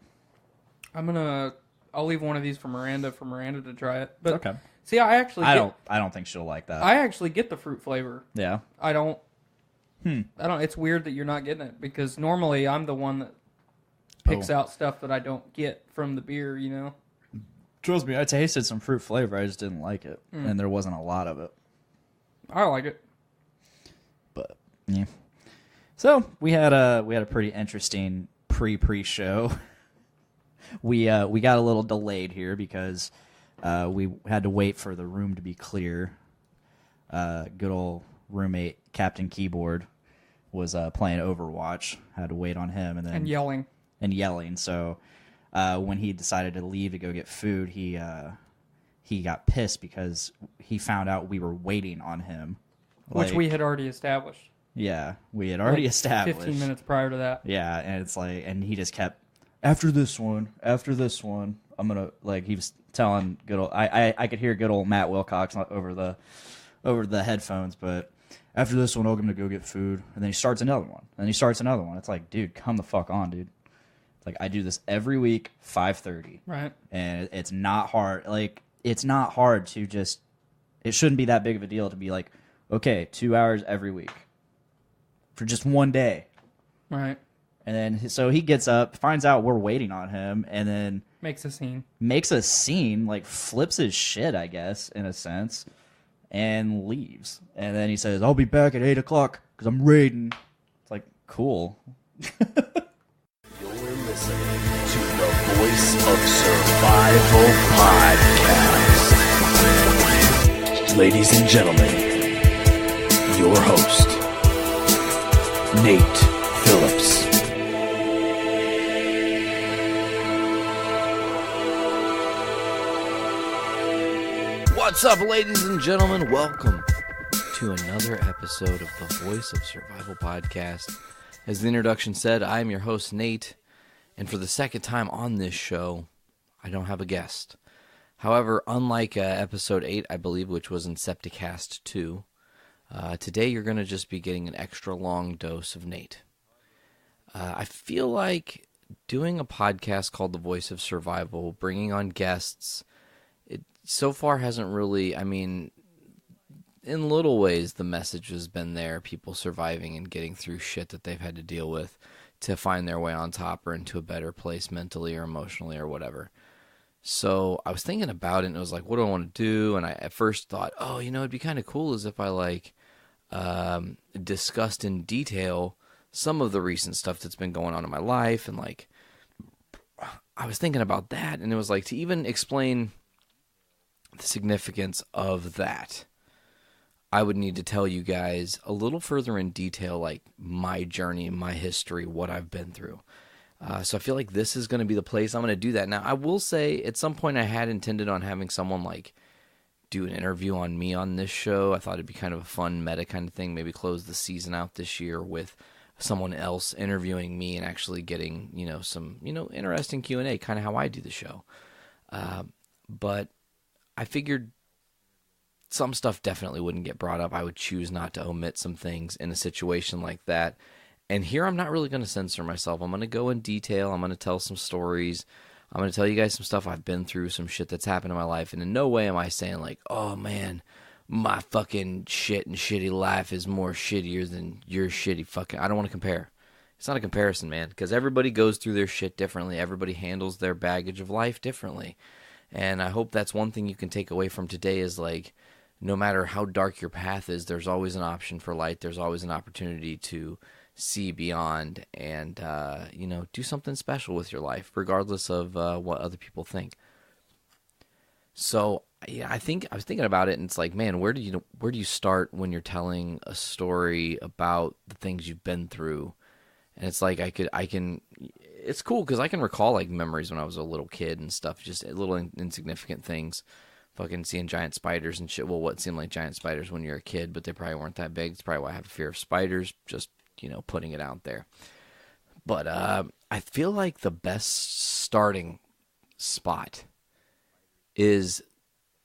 I'll leave one of these for Miranda to try it. But Okay. see, I don't think she'll like that. I actually get the fruit flavor. Yeah. I don't. It's weird that you're not getting it because normally I'm the one that picks out stuff that I don't get from the beer. You know. Trust me, I tasted some fruit flavor. I just didn't like it, and there wasn't a lot of it. I like it. But yeah. So we had a pretty interesting pre-show. We got a little delayed here because we had to wait for the room to be clear. Good old roommate Captain Keyboard was playing Overwatch. Had to wait on him and yelling. So when he decided to leave to go get food, he got pissed because he found out we were waiting on him, which we had already established. Yeah, we had already established 15 minutes prior to that. Yeah, and it's like, and he just kept after this one, I'm gonna he was telling good old I could hear good old Matt Wilcox over the headphones, but after this one, I'm gonna go get food, and then he starts another one, and he starts another one. It's like, dude, come the fuck on, dude. Like I do this every week, 5:30, right? And it's not hard. Like it's not hard to just. It shouldn't be that big of a deal to be like, okay, 2 hours every week for just one day, right? And then so he gets up, finds out we're waiting on him, and then makes a scene, like flips his shit, I guess, in a sense, and leaves. And then he says, "I'll be back at 8 o'clock because I'm raiding." It's like, cool. You're listening to the Voice of Survival podcast. Ladies and gentlemen, your host, Nate Phillips. What's up, ladies and gentlemen? Welcome to another episode of the Voice of Survival podcast. As the introduction said, I'm your host, Nate, and for the second time on this show, I don't have a guest. However, unlike episode 8, I believe, which was in Septicast 2, today you're going to just be getting an extra long dose of Nate. I feel like doing a podcast called The Voice of Survival, bringing on guests, it so far hasn't really, I mean, in little ways, the message has been there, people surviving and getting through shit that they've had to deal with to find their way on top or into a better place mentally or emotionally or whatever. So I was thinking about it, and it was like, what do I want to do? And I at first thought, oh, you know, it'd be kind of cool as if I discussed in detail some of the recent stuff that's been going on in my life. And I was thinking about that, and it was like to even explain the significance of that, I would need to tell you guys a little further in detail, like my journey, my history, what I've been through. So I feel like this is going to be the place I'm going to do that. Now, I will say at some point I had intended on having someone do an interview on me on this show. I thought it'd be kind of a fun meta kind of thing, maybe close the season out this year with someone else interviewing me and actually getting, some, interesting Q&A, kind of how I do the show. But I figured some stuff definitely wouldn't get brought up. I would choose not to omit some things in a situation like that. And here I'm not really going to censor myself. I'm going to go in detail. I'm going to tell some stories. I'm going to tell you guys some stuff I've been through, some shit that's happened in my life. And in no way am I saying oh man, my fucking shit and shitty life is more shittier than your shitty fucking. I don't want to compare. It's not a comparison, man, because everybody goes through their shit differently. Everybody handles their baggage of life differently. And I hope that's one thing you can take away from today is, like, no matter how dark your path is, there's always an option for light. There's always an opportunity to see beyond and, do something special with your life, regardless of what other people think. So, yeah, I was thinking about it, and it's like, man, where do you start when you're telling a story about the things you've been through? And it's like it's cool because I can recall like memories when I was a little kid and stuff, just little insignificant things, fucking seeing giant spiders and shit. Well, what seemed like giant spiders when you're a kid, but they probably weren't that big. It's probably why I have a fear of spiders, just, putting it out there. But I feel like the best starting spot is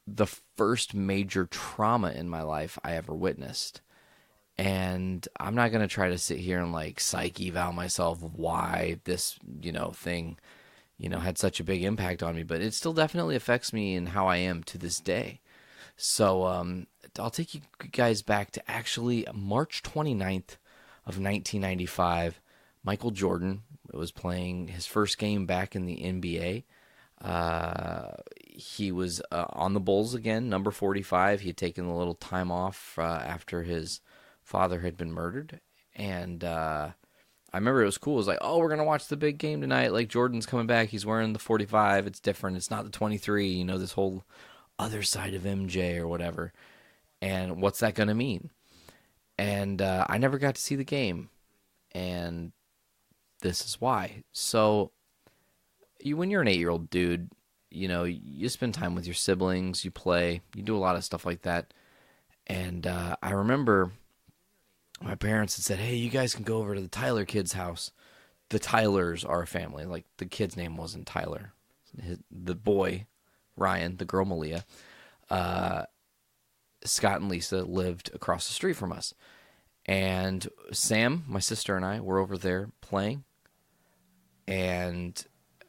the first major trauma in my life I ever witnessed. And I'm not going to try to sit here and like psych eval myself of why this, thing, had such a big impact on me, but it still definitely affects me in how I am to this day. So I'll take you guys back to actually March 29th of 1995. Michael Jordan was playing his first game back in the NBA. He was on the Bulls again, number 45. He had taken a little time off after his father had been murdered, and I remember it was cool. It was like, oh, we're gonna watch the big game tonight. Like, Jordan's coming back. He's wearing the 45. It's different. It's not the 23. This whole other side of MJ or whatever. And what's that gonna mean? And I never got to see the game, and this is why. So, when you're an 8-year-old dude, you spend time with your siblings. You play. You do a lot of stuff like that. And I remember my parents had said, hey, you guys can go over to the Tyler kids' house. The Tylers are a family. Like, the kid's name wasn't Tyler. The boy, Ryan, the girl, Malia. Scott and Lisa lived across the street from us. And Sam, my sister, and I were over there playing. And,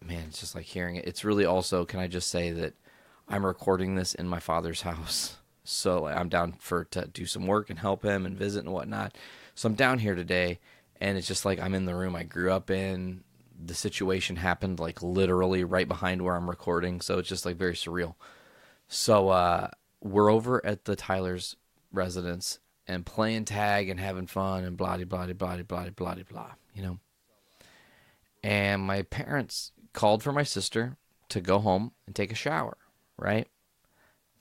man, it's just like hearing it. It's really also, can I just say that I'm recording this in my father's house. So I'm down to do some work and help him and visit and whatnot. So I'm down here today, and it's just like I'm in the room I grew up in. The situation happened like literally right behind where I'm recording, so it's just like very surreal. So we're over at the Tyler's residence and playing tag and having fun and blah blah blah blah blah blah blah, And my parents called for my sister to go home and take a shower, right?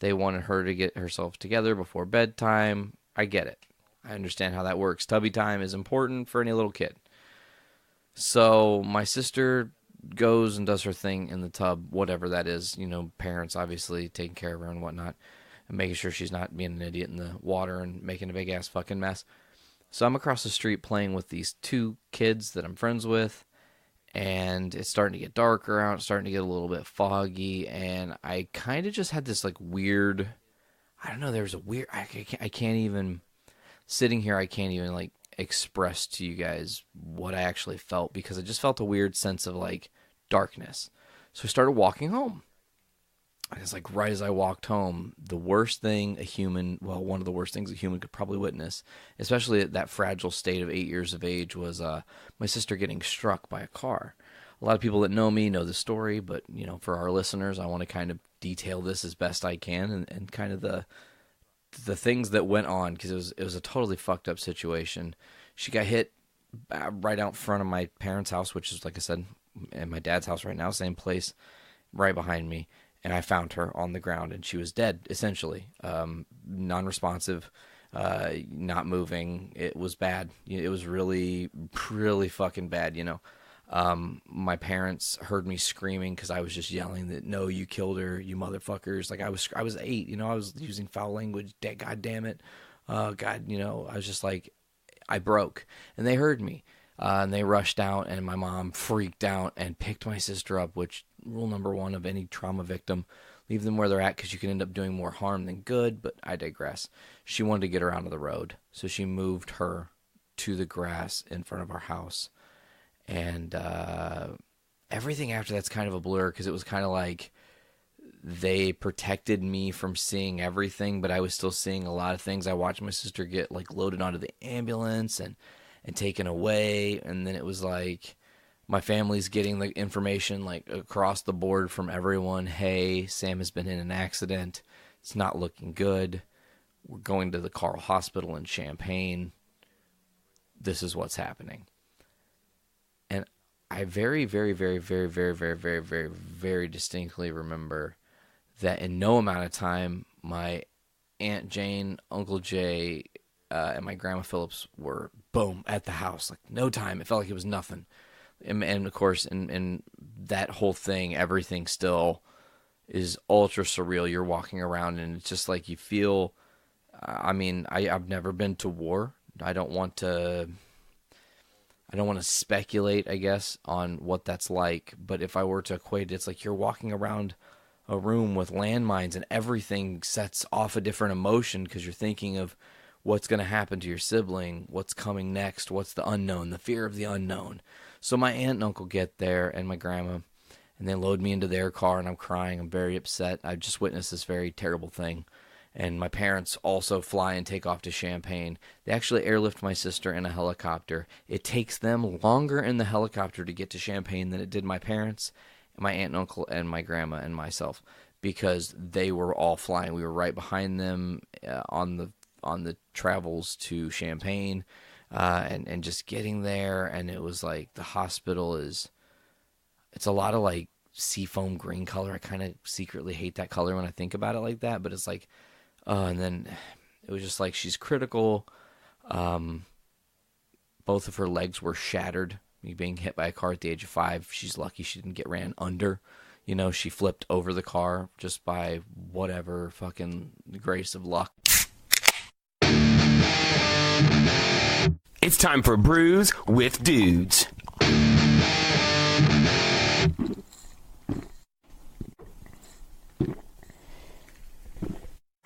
They wanted her to get herself together before bedtime. I get it. I understand how that works. Tubby time is important for any little kid. So my sister goes and does her thing in the tub, whatever that is. Parents obviously taking care of her and whatnot, and making sure she's not being an idiot in the water and making a big-ass fucking mess. So I'm across the street playing with these two kids that I'm friends with. And it's starting to get darker out, it's starting to get a little bit foggy, and I kind of just had this, like, weird, I don't know, there's a weird, I can't even, sitting here, I can't even, like, express to you guys what I actually felt, because I just felt a weird sense of, like, darkness. So I started walking home. And it's like right as I walked home, one of the worst things a human could probably witness, especially at that fragile state of 8 years of age, was my sister getting struck by a car. A lot of people that know me know the story, but for our listeners, I want to kind of detail this as best I can and kind of the things that went on, because it was a totally fucked up situation. She got hit right out front of my parents' house, which is, like I said, and my dad's house right now, same place, right behind me. And I found her on the ground, and she was dead, essentially. Non-responsive, not moving. It was bad. It was really, really fucking bad, My parents heard me screaming because I was just yelling that, no, you killed her, you motherfuckers. Like, I was 8, I was using foul language. God damn it. God, I was just like, I broke. And they heard me. And they rushed out, and my mom freaked out and picked my sister up, which, rule number 1 of any trauma victim, leave them where they're at, because you can end up doing more harm than good, but I digress. She wanted to get her out of the road, so she moved her to the grass in front of our house. And everything after that's kind of a blur, because it was kind of like they protected me from seeing everything, but I was still seeing a lot of things. I watched my sister get like loaded onto the ambulance and taken away, and then it was like my family's getting the information like across the board from everyone. Hey, Sam has been in an accident. It's not looking good. We're going to the Carl Hospital in Champaign. This is what's happening. And I very, very, very, very, very, very, very, very, very distinctly remember that in no amount of time, my Aunt Jane, Uncle Jay, and my Grandma Phillips were, boom, at the house. Like, no time. It felt like it was nothing. And of course, in that whole thing, everything still is ultra surreal. You're walking around, and it's just like you feel... I mean, I've never been to war. I don't want to speculate, I guess, on what that's like. But if I were to equate it, it's like you're walking around a room with landmines and everything sets off a different emotion because you're thinking of what's going to happen to your sibling, what's coming next, what's the unknown, the fear of the unknown. So my aunt and uncle get there and my grandma, and they load me into their car, and I'm crying. I'm very upset. I've just witnessed this very terrible thing. And my parents also fly and take off to Champaign. They actually airlift my sister in a helicopter. It takes them longer in the helicopter to get to Champaign than it did my parents, my aunt and uncle, and my grandma and myself, because they were all flying. We were right behind them on the travels to Champaign, and just getting there. And it was like the hospital it's a lot of like seafoam green color. I kind of secretly hate that color when I think about it like that, but it's like. And then it was just like she's critical. Both of her legs were shattered, being hit by a car at the age of 5. She's lucky she didn't get ran under. You know, she flipped over the car just by whatever fucking grace of luck. It's time for Brews with Dudes.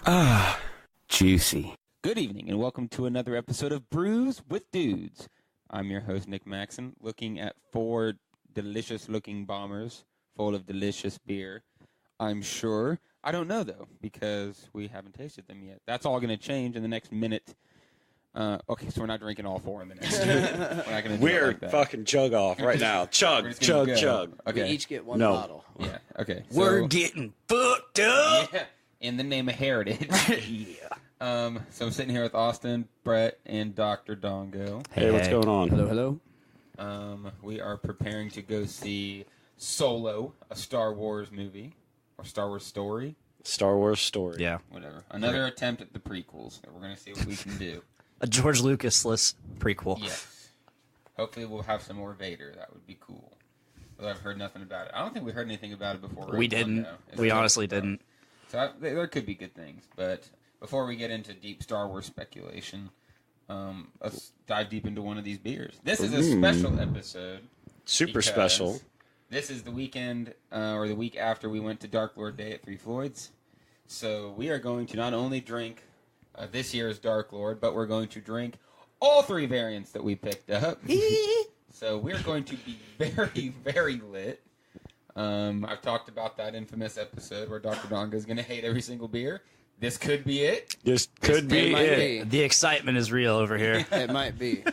Ah, juicy. Good evening, and welcome to another episode of Brews with Dudes. I'm your host, Nick Maxon, looking at 4 delicious-looking bombers full of delicious beer. I'm sure. I don't know, though, because we haven't tasted them yet. That's all going to change in the next minute. Okay, so we're not drinking all 4 in the next minute. We're not going to do it like that. Fucking chug off right now. Chug, chug, chug. Okay. We each get one bottle. Yeah, okay. We're getting fucked up. Yeah. In the name of heritage. Yeah. So I'm sitting here with Austin, Brett, and Dr. Dongo. Hey, what's going on? Hello, hello. We are preparing to go see Solo, a Star Wars movie, or Star Wars story. Star Wars story. Yeah. Whatever. Another attempt at the prequels. We're going to see what we can do. A George Lucas-less prequel. Yes. Hopefully we'll have some more Vader. That would be cool. Although I've heard nothing about it. I don't think we heard anything about it before. We didn't. We honestly didn't. So there could be good things, but before we get into deep Star Wars speculation, let's dive deep into one of these beers. This is a special episode. Super special. This is the weekend, or the week after we went to Dark Lord Day at Three Floyds. So we are going to not only drink this year's Dark Lord, but we're going to drink all 3 variants that we picked up. So we're going to be very, very lit. I've talked about that infamous episode where Dr. Donga is going to hate every single beer. This could be it. This could be it. The excitement is real over here. It might be.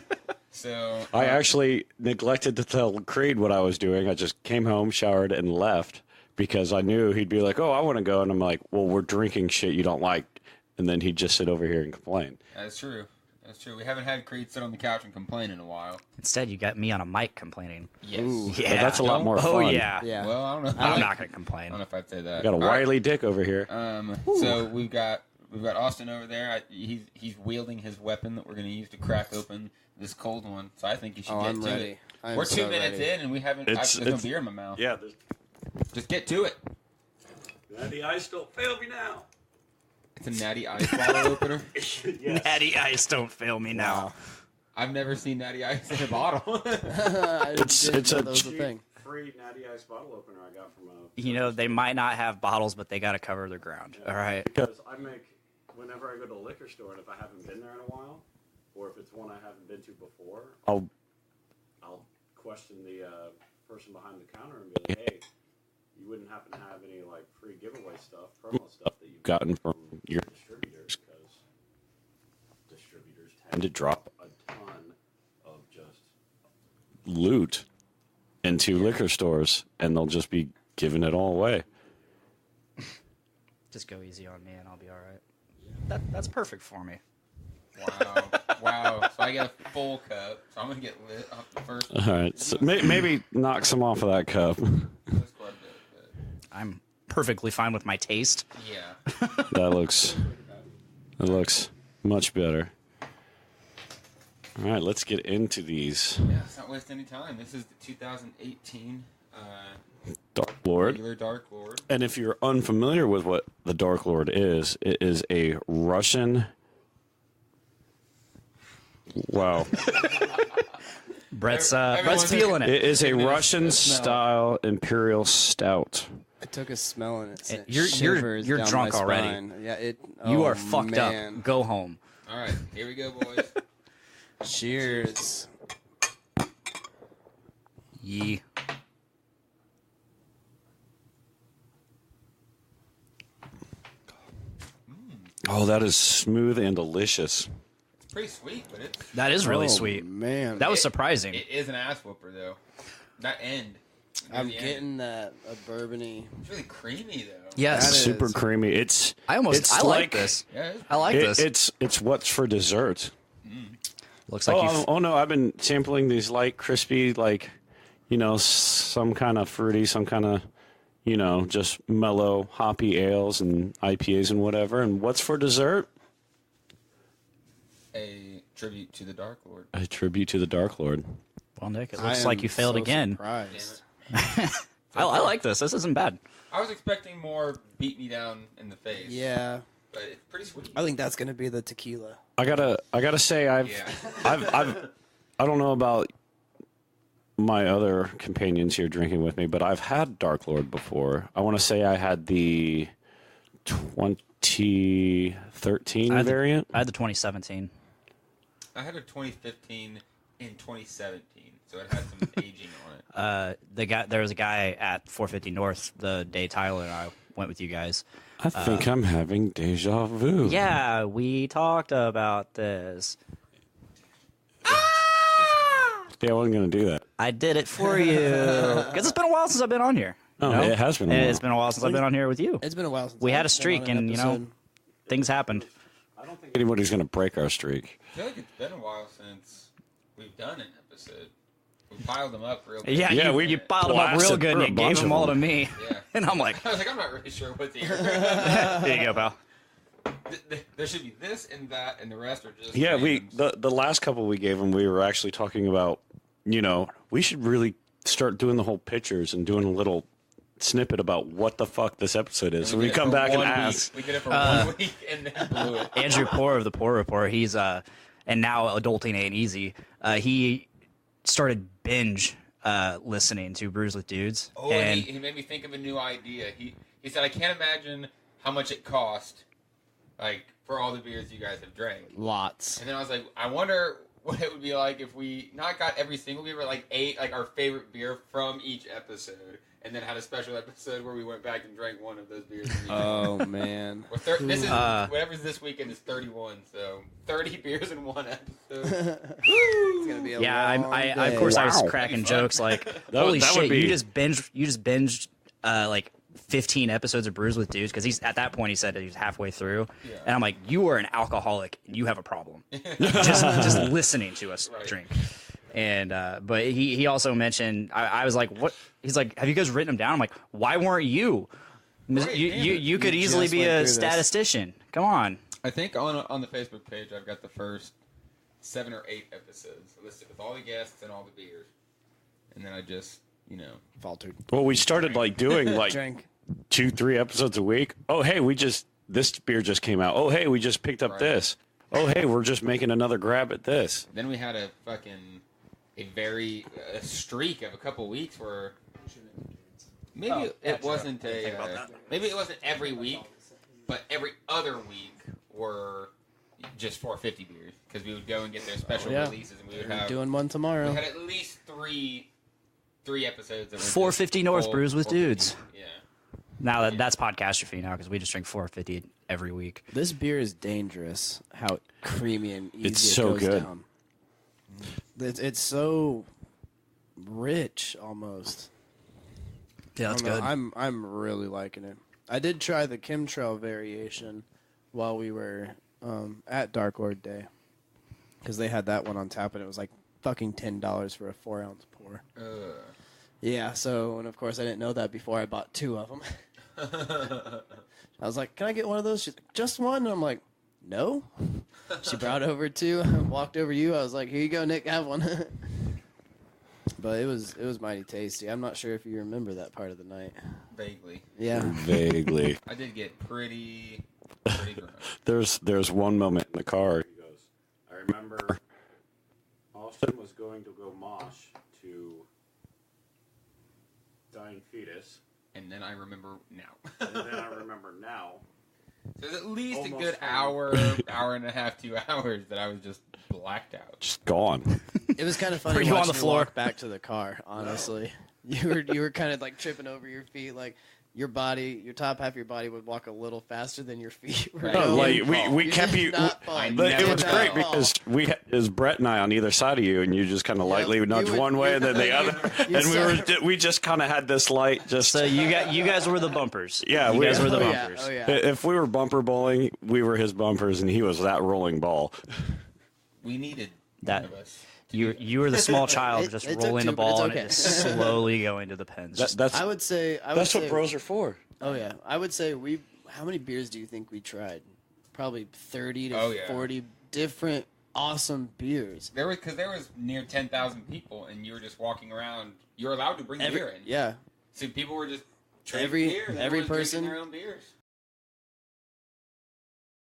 So I actually neglected to tell Creed what I was doing. I just came home, showered, and left because I knew he'd be like, oh, I want to go. And I'm like, well, we're drinking shit you don't like. And then he'd just sit over here and complain. That's true. That's true. We haven't had Creed sit on the couch and complain in a while. Instead, you got me on a mic complaining. Yes. Ooh, Yeah. well, that's a lot more fun. Oh, yeah. Yeah. Well, I don't know. I'm not going to I complain. don't know if I'd say that. Got a All right. wily dick over here. So we've got Austin over there. He's wielding his weapon that we're going to use to crack open this cold one. So I think you should get I'm to ready. it. I'm We're 2 so minutes ready. in and we haven't. It's- There's no it's- beer in my mouth. Yeah. Just get to it. The ice don't fail me now. It's a Natty Ice bottle opener. Yes. Natty Ice, don't fail me now. I've never seen Natty Ice in a bottle. It's a that was a thing. free Natty Ice bottle opener I got from You know, they might not have bottles, but they got to cover their ground. All right. because I make whenever I go to a liquor store and if I haven't been there in a while, or if it's one I haven't been to before, I'll question the person behind the counter and be like, hey, you wouldn't happen to have any like free giveaway stuff, promo stuff that you've gotten from your distributors, because distributors tend to drop a ton of just loot into liquor stores, and they'll just be giving it all away. Just go easy on me, and I'll be all right. That's perfect for me. Wow. So I get a full cup, so I'm going to get lit off the first one. All right, so maybe knock some off of that cup. That's quite a bit, I'm perfectly fine with my taste. but yeah. That looks much better. All right, let's get into these. Yeah, let's not waste any time. This is the 2018 Dark Lord. regular Dark Lord. And if you're unfamiliar with what the Dark Lord is, it is a Russian. Wow. Brett's Everyone's feeling it. It is a Taking Russian a smell. style imperial stout. I took a smell and it sent You're shivers you're down drunk my already. spine. Yeah, You oh, are fucked man. up. Go home. All right, here we go, boys. Cheers. Yee. Oh, that is smooth and delicious. It's pretty sweet, but it's That is really Oh, sweet. man. That was surprising. it is an ass whooper though. That end. near I'm the end, getting that a bourbony. It's really creamy though. Yes. That is- Super creamy. It's I it's like this. Yeah, it's I like this. It's what's for dessert. Looks like you. Oh no, I've been sampling these light, crispy, like, some kind of fruity, some kind of, just mellow, hoppy ales and IPAs and whatever. And what's for dessert? a tribute to the Dark Lord. A tribute to the Dark Lord. Well, Nick, it I looks like am you failed so again. Surprised. I like this. This isn't bad. I was expecting more beat me down in the face. Yeah, But it's pretty sweet. I think that's gonna be the tequila. I gotta say, I don't know about my other companions here drinking with me, but I've had Dark Lord before. I want to say I had the 2013 variant. I had the 2017. I had a 2015 in 2017, so it had some aging on it. There was a guy at 450 North the day Tyler and I went with you guys. I think I'm having deja vu. Yeah, we talked about this. Yeah, I wasn't gonna do that. I did it for you because it's been a while since I've been on here. Oh, it has been a while. It's been a while since I've been on here with you. It's been a while since We had a I've been streak, on an and episode. things happened. I don't think anybody's gonna break our streak. I feel like it's been a while since we've done an episode. We piled them up real good. Yeah, you piled them up real blasted good, through and a you gave bunch them of all to them. me, Yeah. and I'm like, I was like, I'm not really sure what's here. there you go, pal. There should be this and that, and the rest are just Yeah, randoms. the last couple we gave them, we were actually talking about, we should really start doing the whole pictures and doing a little snippet about what the fuck this episode is. So did we it come for back and 1 week. ask. We did it for 1 week and then blew it. Andrew Poor of the Poor Report, he's and now Adulting Ain't Easy. He started binge listening to Brews with Dudes. Oh, and he made me think of a new idea. He said, I can't imagine how much it cost, like, for all the beers you guys have drank. Lots. And then I was like, I wonder what it would be like if we not got every single beer, but like ate like our favorite beer from each episode, and then had a special episode where we went back and drank one of those beers. From each Oh man. This is whatever's this weekend is 31, so 30 beers in one episode. It's gonna be a long I of day. course I was Wow. cracking jokes like, That holy would shit, be- you just binged like 15 episodes of Brews with Dudes, because he's at that point he said that he was halfway through, and I'm like, you are an alcoholic and you have a problem just listening to us drink. And but he also mentioned, I was like, what? He's like, have you guys written them down? I'm like, why weren't you? Right, You could You easily just be went a through this. statistician. Come on. I think on the Facebook page I've got the first 7 or 8 episodes listed with all the guests and all the beers, and then I just faltered. Well, we started like doing like Drink. 2-3 episodes a week. Oh, hey, this beer just came out. Oh, hey, we just picked up Right. this. Oh, hey, we're just making another grab at this. Then we had a streak of a couple weeks where maybe it wasn't maybe it wasn't every week, but every other week were just 450 beers, because we would go and get their special Yeah. releases, and we would We're have doing one tomorrow. we had at least 3 3 episodes. That were 450 North full- brews with 450. dudes. Yeah. Now that's podcastrophe now because we just drink 450 every week. This beer is dangerous. How creamy and easy It's it so goes good. down. It's so rich almost. Yeah, I that's don't know, good. I'm really liking it. I did try the chemtrail variation while we were at Dark Lord Day because they had that one on tap and it was like fucking $10 for a 4-ounce pour. Yeah, so and of course I didn't know that before I bought 2 of them. I was like, "Can I get one of those?" She's like, "Just one." And I'm like, "No." She brought over 2. Walked over to you. I was like, "Here you go, Nick. Have one." But it was mighty tasty. I'm not sure if you remember that part of the night. Vaguely. Yeah. Vaguely. I did get pretty drunk. There's one moment in the car. He goes, I remember Austin was going to go mosh to Dying Fetus. And then I remember now. And then I remember now. So there's at least Almost a good home. hour and a half, 2 hours that I was just blacked out. Just gone. It was kind of funny Were you on watching the you floor? walk back to the car, honestly. You were kind of like tripping over your feet, like your top half of your body would walk a little faster than your feet were Right. going. Like we You kept did you. not fall. I But it never was fell. great because it was Brett and I on either side of you, and you just kind of lightly Yep. nudge You would- one way and then the you- other, you and we just kind of had this light. Just So you guys were the bumpers. Yeah, you we- guys were the Oh, yeah. bumpers. Oh, yeah. if we were bumper bowling, we were his bumpers, and he was that rolling ball. We needed That- one of us. You were the small child just It took rolling two, the but it's ball and okay. it just slowly going to the pens. That's I would say that's what bros are for. Oh yeah, I would say how many beers do you think we tried? Probably 30 to Oh, yeah. 40 different awesome beers. There was near 10,000 people, and you were just walking around. You're allowed to bring beer in. Yeah. So people were just trading Every beers. every Everyone was drinking person their own beers.